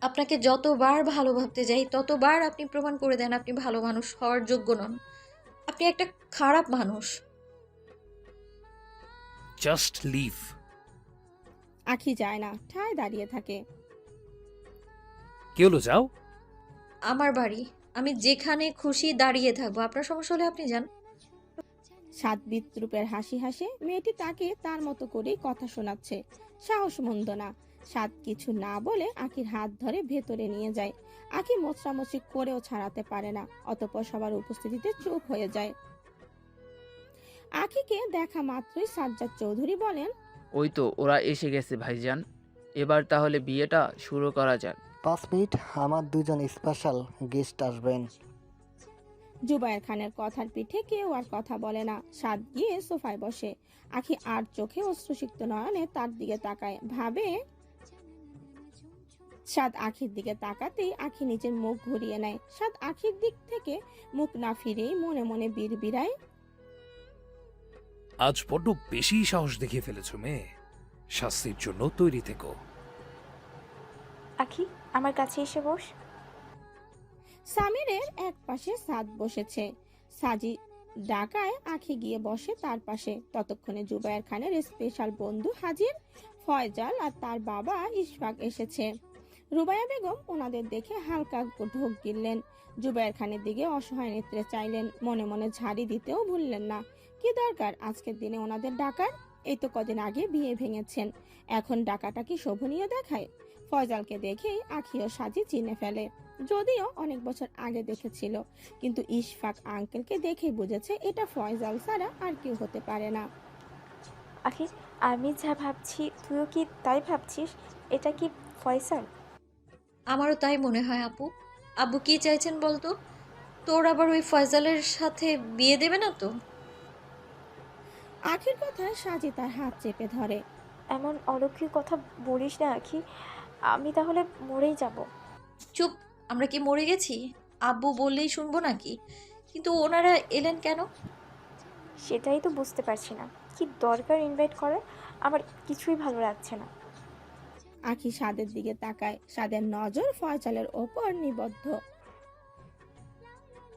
আপনাকে যতবার ভালো ভাবতে যাই, ততবার আপনি প্রমাণ করে দেন আপনি ভালো মানুষ হওয়ার যোগ্য নন। আপনি একটা খারাপ মানুষ। Just leave. আখি যায় না, ঠায় দাঁড়িয়ে থাকে। কি হলো, যাও। আমার বাড়ি, আমি যেখানে খুশি দাঁড়িয়ে থাকবো, আপনার সমস্যা হলে আপনি যান। সাদ বিদ্রুপের হাসি হাসে। মেয়েটি তাকে তার মতো করেই কথা শোনাচ্ছে, সাহস মন্দ না। সাদ কিছু না বলে আখির হাত ধরে ভেতরে নিয়ে যায়। আখি মোচড়ামচি করেও ছাড়াতে পারে না, অতঃপর সবার উপস্থিতিতে চুপ হয়ে যায়। আখিকে দেখা মাত্রই সাজ্জাদ চৌধুরী বলেন, ওই তো ওরা এসে গেছে ভাইজান, এবার তাহলে বিয়েটা শুরু করা যাক। 5 মিনিট, আমার 2জন স্পেশাল গেস্ট আসবেন। জুবায়ের খানের কথার পিঠে কেউ আর কথা বলে না। সাদ গিয়ে সোফায় বসে। আখি আর চোখে অশ্রুসিক্ত নয়নে তার দিকে তাকায়, ভাবে। সাদ আখির দিকে তাকাতেই আখি নিজের মুখ ঘুরিয়ে নেয়। সাদ আখির দিক থেকে মুখ না ফিরেই মনে মনে বিড়বিড়ায়, আজ বড্ড বেশি সাহস দেখিয়ে ফেলেছো মেয়ে, শাস্তির জন্য তৈরি থেকো। আখি আমার কাছে এসে বস। সামিরের এক পাশে সাদ বসেছে। সাজি ডাকায় আখি গিয়ে বসে তার পাশে। ততক্ষণে জুবায়ের খানের স্পেশাল বন্ধু হাজির, ফয়জাল আর তার বাবা ইশফাক এসেছে। রুবাইয়া বেগম ওনাদের দেখে হালকা ঢোক গিললেন। জুবায়ের খানের দিকে অসহায় নেত্রে চাইলেন, মনে মনে ঝাড়ি দিতেও ভুললেন না। কি দরকার আজকের দিনে ওনাদের ডাকার? এই তো কদিন আগে বিয়ে ভেঙেছেন, এখন ডাকাটা কি শোভনীয় দেখায়? ফয়জালকে দেখেই আখি ও সাজি চিনে ফেলে, যদিও অনেক বছর আগে দেখেছিল, কিন্তু ইশফাক আঙ্কেলকে দেখেই বুঝেছে এটা ফয়জাল ছাড়া আর কেউ হতে পারে না। আখি আমি যা ভাবছি তুইও কি তাই ভাবছিস? এটা কি ফয়সাল? আমারও তাই মনে হয় আপু। আব্বু কি চাইছেন বলতো? তোর আবার ওই ফয়জালের সাথে বিয়ে দেবে না তো? আখির কথায় সাজি তার হাত চেপে ধরে। এমন অলৌকিক কথা বলিস না আখি, আমি তাহলে মরেই যাব। চুপ, আমরা কি মরে গেছি? আব্বু বললেই শুনবো নাকি? কিন্তু ওনারা এলেন কেন? সেটাই তো বুঝতে পারছি না, কি দরকার ইনভাইট করার? আমার কিছুই ভালো লাগছে না। আখি সাদের দিকে তাকায়। সাদের নজর ফয়সালের ওপর নিবদ্ধ।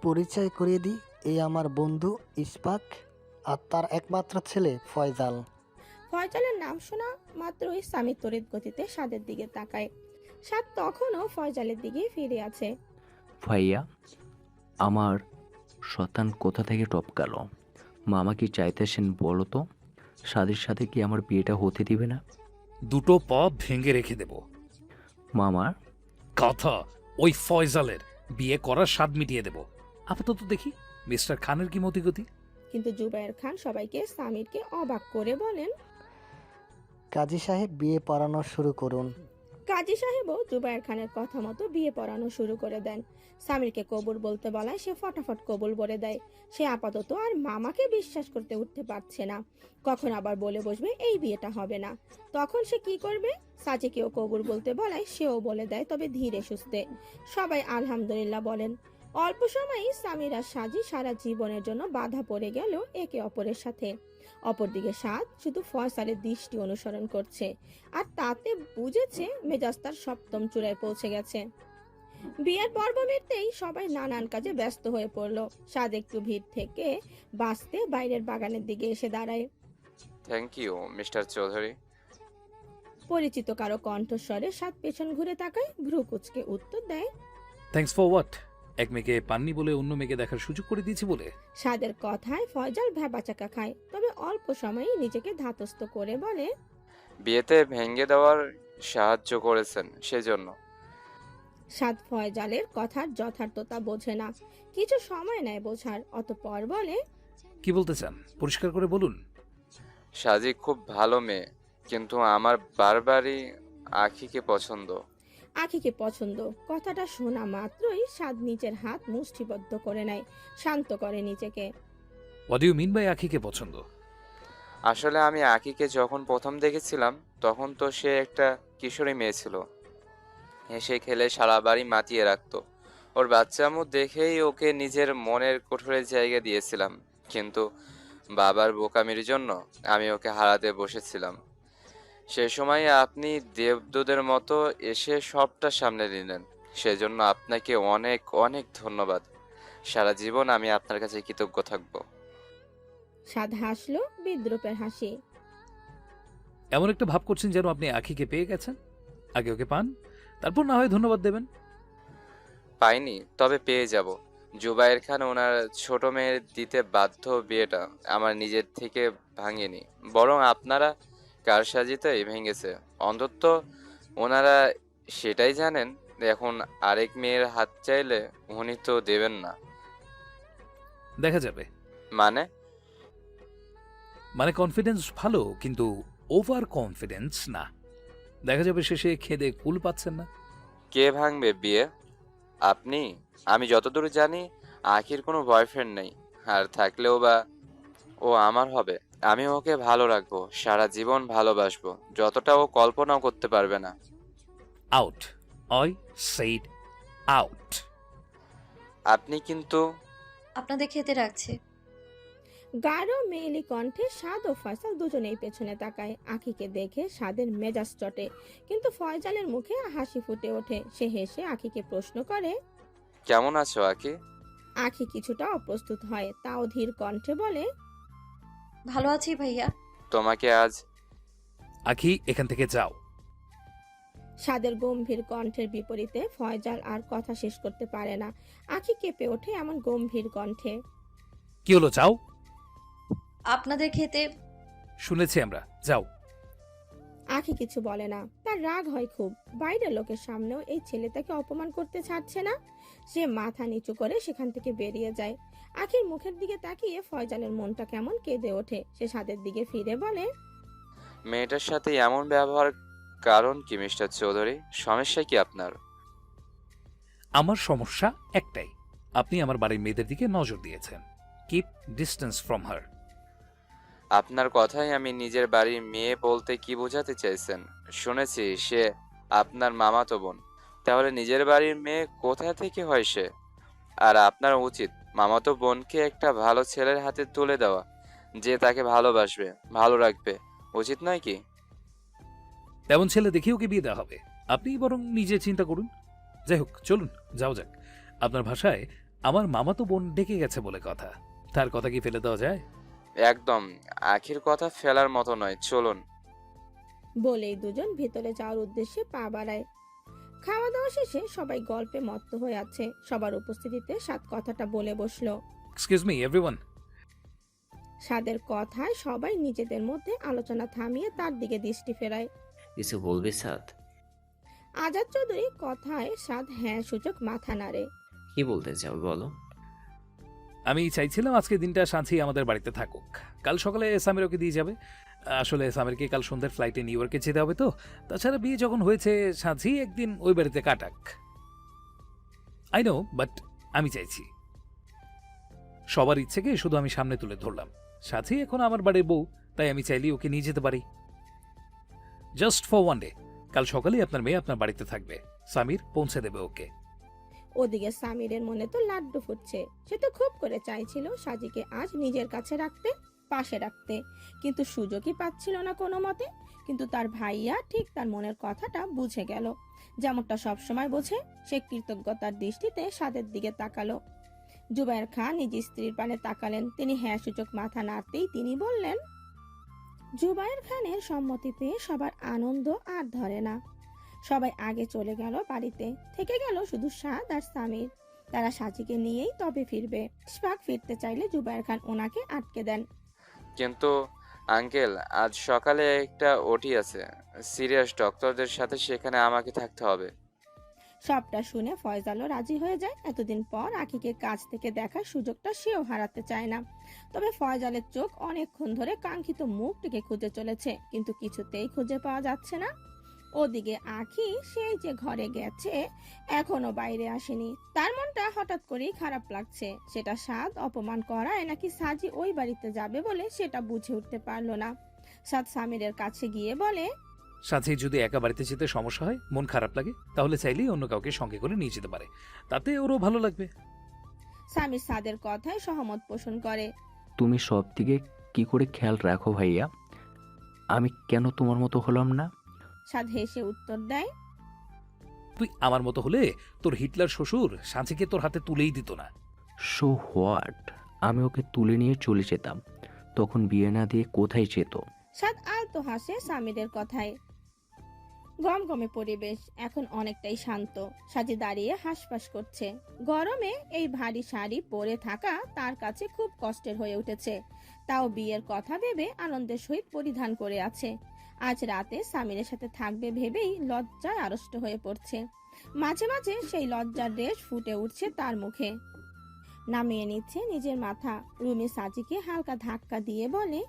পরিচয় করিয়ে দিই, এই আমার বন্ধু ইশফাক আর তার একমাত্র ছেলে ফয়জাল। ফয়সালের নাম শোনা মাত্রই স্বামী তড়িৎ গতিতে সাদের দিকে তাকায়। সাদ তখনও ফয়সালের দিকে ফিরে আছে। ভাইয়া, আমার সন্তান কোথা থেকে টপকাল? মামা কি চাইতেছেন বলো তো? সাদের সাথে কি আমার বিয়েটা হতে দিবে না? দুটো পা ভেঙে রেখে দেব। মামা কথা, ওই ফয়জালের বিয়ে করার স্বাদ মিটিয়ে দেব। আপাতত দেখি মিস্টার খানের কি মতিগতি। কিন্তু জুবায়ের খান সবাইকে সামিরকে অবাক করে বলেন, কাজী সাহেব বিয়ে পড়ানো শুরু করুন। কাজী সাহেবও জুবায়ের খানের কথা মতো বিয়ে পড়ানো শুরু করে দেন। সামিরকে কবুল বলতে বলায় সে ফটাফট কবুল বলে দেয়। সে আপাতত আর মামাকে বিশ্বাস করতে উঠতে পারছে না, কখন আবার বলে বসবে এই বিয়েটা হবে না। তখন সে কি করবে? সাজিকেও কবুল বলতে বলায় সেও বলে দেয়, তবে ধীরে সুস্থে। সবাই আলহামদুলিল্লাহ বলেন। অল্প সময়ই সামির আর সাজি সারা জীবনের জন্য বাধা পড়ে গেল একে অপরের সাথে। অপরদিকে সাদ শুধু ফয়সালের দৃষ্টি অনুসরণ করছে, আর তাতে বুঝেছে মেজাজ তার সপ্তম চূড়ায় পৌঁছে গেছে। বিয়ের পর্ব মিটতেই সবাই নানান কাজে ব্যস্ত হয়ে পড়লো। সাদ একটু ভিড় থেকে বাঁচতে বাইরের বাগানের দিকে এসে দাঁড়ায়। Thank you mister Chowdhury. পরিচিত কারো কণ্ঠস্বরে সাদ পেছন ঘুরে তাকায়, ভ্রু কুচকে উত্তর দেয়, থ্যাঙ্কস ফর হোয়াট? এক মেয়েকে পাননি বলে অন্য মেয়েকে দেখার সুযোগ করে দিয়েছি বলে? সাদের কথায় ফয়জাল ভ্যাবাচাকা খায়, তবে অল্প সময়ই নিজেকে ধাতস্থ করে বলে, বিয়েতে ভেঙে দেওয়ার সাহায্য করেছেন সেজন্য। সাদ ফয়জালের কথার যথার্থতা বোঝে না, কিছু সময় নেয় বোঝার, অতঃপর বলে, কি বলতে চান পরিষ্কার করে বলুন। সাজি খুব ভালো মেয়ে, কিন্তু আমার বারবারই আখিকে পছন্দ। আখিকে পছন্দ কথাটা শোনা মাত্রই সাদ নিজের হাত মুষ্টিবদ্ধ করে নেয়, শান্ত করে নিজেকে। What do you mean by আখিকে পছন্দ? আসলে আমি আখিকে যখন প্রথম দেখেছিলাম তখন তো সে একটা কিশোরী মেয়ে ছিল, হেসে খেলে সারা বাড়ি মাতিয়ে রাখতো। ওর বাচ্চামো দেখেই ওকে নিজের মনের কোঠরে জায়গা দিয়েছিলাম, কিন্তু বাবার বোকামির জন্য আমি ওকে হারাতে বসেছিলাম। সে সময় আপনি দেবদূতের মতো এসে সবটা সামনে নিলেন, সেজন্য আপনাকে অনেক অনেক ধন্যবাদ। সারা জীবন আমি আপনার কাছে কৃতজ্ঞ থাকব। সাদ হাসলো বিদ্রুপের হাসি। এমন একটা ভাব করছেন যেন আপনি আখিকে পেয়ে গেছেন। আগে ওকে পান, তারপর না হয় ধন্যবাদ দেবেন। পাইনি, তবে পেয়ে যাব। জুবায়ের খান ওনার ছোট মেয়ের দিতে বাধ্য বিয়েটা আমার নিজের থেকে ভাঙেনি, বরং আপনারা কারসাজিতেই ভেঙেছে। অন্তত ওনারা সেটাই জানেন। এখন আরেক মেয়ের হাত চাইলে উনি তো দেবেন না। দেখা যাবে। মানে কনফিডেন্স ভালো, কিন্তু ওভার কনফিডেন্স না। দেখা যাবে শেষে খেদে কুল পাচ্ছেন না। কে ভাঙবে বিয়ে? আপনি? আমি যতদূর জানি আখির কোনো বয়ফ্রেন্ড নেই, আর থাকলেও বা ও আমার হবে। আমি ওকে ভালো রাখবো, সারা জীবন ভালোবাসবো, যতটা ও কল্পনাও করতে পারবে না। Out, I said out. আপনি কিন্তু আপনাদের খেতে রাখছে। গাঢ় মেয়েলি কণ্ঠে সাদ ও ফয়সাল দুজনেই পেছনে তাকায়। আখিকে দেখে সাদের মেজাজ চটে, কিন্তু ফয়জালের মুখে হাসি ফুটে ওঠে। সে হেসে আখিকে প্রশ্ন করে, কেমন আছো আখি? আখি কিছুটা অপ্রস্তুত হয়, তাও ধীর কণ্ঠে বলে, ভালো আছি ভাইয়া। তোমাকে আজ আখি, এখান থেকে যাও। সাদের গম্ভীর কণ্ঠের বিপরীতে ফয়জাল আর কথা শেষ করতে পারে না। আখি কেঁপে ওঠে এমন গম্ভীর কণ্ঠে। কি হলো, যাও? আপনাদের খেতে। শুনেছি আমরা, যাও। আখি কিছু বলে না, তার রাগ হয় খুব। বাইরের লোকের সামনেও এই ছেলে তাকে অপমান করতে ছাড়ছে না। সে মাথা নিচু করে সেখান থেকে বেরিয়ে যায়। আখির মুখের দিকে তাকিয়ে ফয়জালের মনটা কেমন কেঁদে ওঠে। সে সাদের দিকে ফিরে বলে, মেয়েটার সাথে এমন ব্যবহার কারণ কি মিস্টার চৌধুরী? সমস্যা কি আপনার? আমার সমস্যা একটাই, আপনি আমার বাড়ির মেয়েদের দিকে নজর দিয়েছেন। Keep distance from her. আপনার কথাই আমি নিজের বাড়ির মেয়ে বলতে কি বোঝাতে চাইছেন? শুনেছি সে আপনার মামাতো বোন, তাহলে নিজের বাড়ির মেয়ে কোথা থেকে হয় সে? আর আপনার উচিত মামাতো বোনকে একটা ভালো ছেলের হাতে তুলে দেওয়া, যে তাকে ভালোবাসবে, ভালো রাখবে, উচিত নয় কি? তেমন ছেলে দেখে ওকে বিয়ে দেওয়া হবে। আপনি বরং নিজে চিন্তা করুন। যাই হোক, চলুন যাও যাক। আপনার ভাষায় আমার মামাতো বোন ডেকে গেছে বলে কথা, তার কথা কি ফেলে দেওয়া যায়? একদম, আখির কথা ফেলার মতো নয়, চলুন। বলেই দুজন ভেতরে যাওয়ার উদ্দেশ্যে পা বাড়ায়। খাওয়া দাওয়া শেষে সবাই গল্পে মত্ত হয়ে আছে। সবার উপস্থিতিতে সাদ কথাটা বলে বসলো। Excuse me everyone. সাদের কথায় সবাই নিজেদের মধ্যে আলোচনা থামিয়ে তার দিকে দৃষ্টি ফেরায়। কিছু বলবি সাদ? আজাদ চৌধুরী কথায় সাদ হ্যাঁ সূচক মাথা নাড়ে। কি বলতে চাও বলো? আমি চাইছিলাম আজকে দিনটা সাঁঝি আমাদের বাড়িতে থাকুক। কাল সকালে সামির ওকে দিয়ে যাবে। আসলে সামিরকে কাল সন্ধ্যার ফ্লাইটে নিউ ইয়র্কে যেতে হবে তো। তাছাড়া বিয়ে যখন হয়েছে, সাঁঝি একদিন ওই বাড়িতে কাটাক। আই নো, বাট আমি চাইছি। সবার ইচ্ছেকে শুধু আমি সামনে তুলে ধরলাম। সাঁঝি এখন আমার বাড়ির বউ, তাই আমি চাইলেই ওকে নিয়ে যেতে পারি। Just for one day. কাল সকালেই আপনার মেয়ে আপনার বাড়িতে থাকবে। সামির পৌঁছে দেবে ওকে। ওদিকে সামিরের মনে তো লাড্ডু ফুটছে। সে তো খুব করে চাইছিল সাজিকে আজ নিজের কাছে রাখতে, পাশে রাখতে, কিন্তু সুযোগই পাচ্ছিল না কোনো মতে। কিন্তু তার ভাইয়া ঠিক তার মনের কথাটা বুঝে গেল, যেমনটা সবসময় বোঝে। সে কৃতজ্ঞতার দৃষ্টিতে সাদের দিকে তাকালো। জুবায়ের খান নিজ স্ত্রীর পানে তাকালেন। তিনি হ্যাঁ সূচক মাথা নাড়তেই তিনি বললেন, জুবায়ের খানের সম্মতি পেয়ে সবার আনন্দ আর ধরে না। সবাই আগে চলে গেল বাড়িতে, থেকে গেল শুধু সাদ আর সামির। তারা সাজিকে নিয়েই তবে ফিরবে। ইশফাক ফিরতে চাইলে জুবায়ের খান ওনাকে আটকে দেন। কিন্তু আঙ্কেল, আজ সকালে একটা ওটি আছে, সিরিয়াস ডক্টরদের সাথে, সেখানে আমাকে থাকতে হবে। সবটা শুনে ফয়জালও রাজি হয়ে যায়। এতদিন পর আখিকে কাছ থেকে দেখার সুযোগটা সেও হারাতে চায় না। তবে ফয়জালের চোখ অনেকক্ষণ ধরে কাঙ্ক্ষিত মুখটিকে খুঁজে চলেছে, কিন্তু কিছুতেই খুঁজে পাওয়া যাচ্ছে না। ওদিকে আখি সেই যে ঘরে গেছে, এখনো বাইরে আসেনি। তার মনটা হঠাৎ করেই খারাপ লাগছে। সেটা সাদ অপমান করায় নাকি সাজি ওই বাড়িতে যাবে বলে সেটা বুঝে উঠতে পারলো না। সাদ সামিরের কাছে গিয়ে বলে, সাথে যদি একা বাড়িতে যেতে সমস্যা হয়, মন খারাপ লাগে, তাহলে চাইলেই অন্য কাউকে সঙ্গে করে নিয়ে যেতে পারে, তাতে ওরও ভালো লাগবে। সামির সাদের কথায় সহমত পোষণ করে। তুমি সব দিকে কি করে খেয়াল রাখো ভাইয়া? আমি কেন তোমার মতো হলাম না? সাদ হেসে উত্তর দেয়, তুই আমার মতো হলে তোর হিটলার শ্বশুর সাঁচিকে তোর হাতে তুলেই দিত না। So what? আমি ওকে তুলে নিয়ে চলে যেতাম, তখন বিয়ে না দিয়ে কোথায় যেত? সাদ আলতো হাসে সামিরের কথায়। গমগমে পরিবেশ এখন অনেকটাই শান্ত। সাজি দাঁড়িয়ে হাঁসফাঁস করছে। গরমে এই ভারী শাড়ি পরে থাকা তার কাছে খুব কষ্টের হয়ে উঠেছে। তাও বিয়ের কথা ভেবে আনন্দের সহিত পরিধান করে আছে। আজ রাতে সামিরের সাথে থাকবে ভেবেই লজ্জায় আড়ষ্ট হয়ে পড়ছে। মাঝে মাঝে সেই লজ্জার রেশ ফুটে উঠছে তার মুখে। নামিয়ে নিচ্ছে নিজের মাথা। রুমি সাজিকে হালকা ধাক্কা দিয়ে বলে,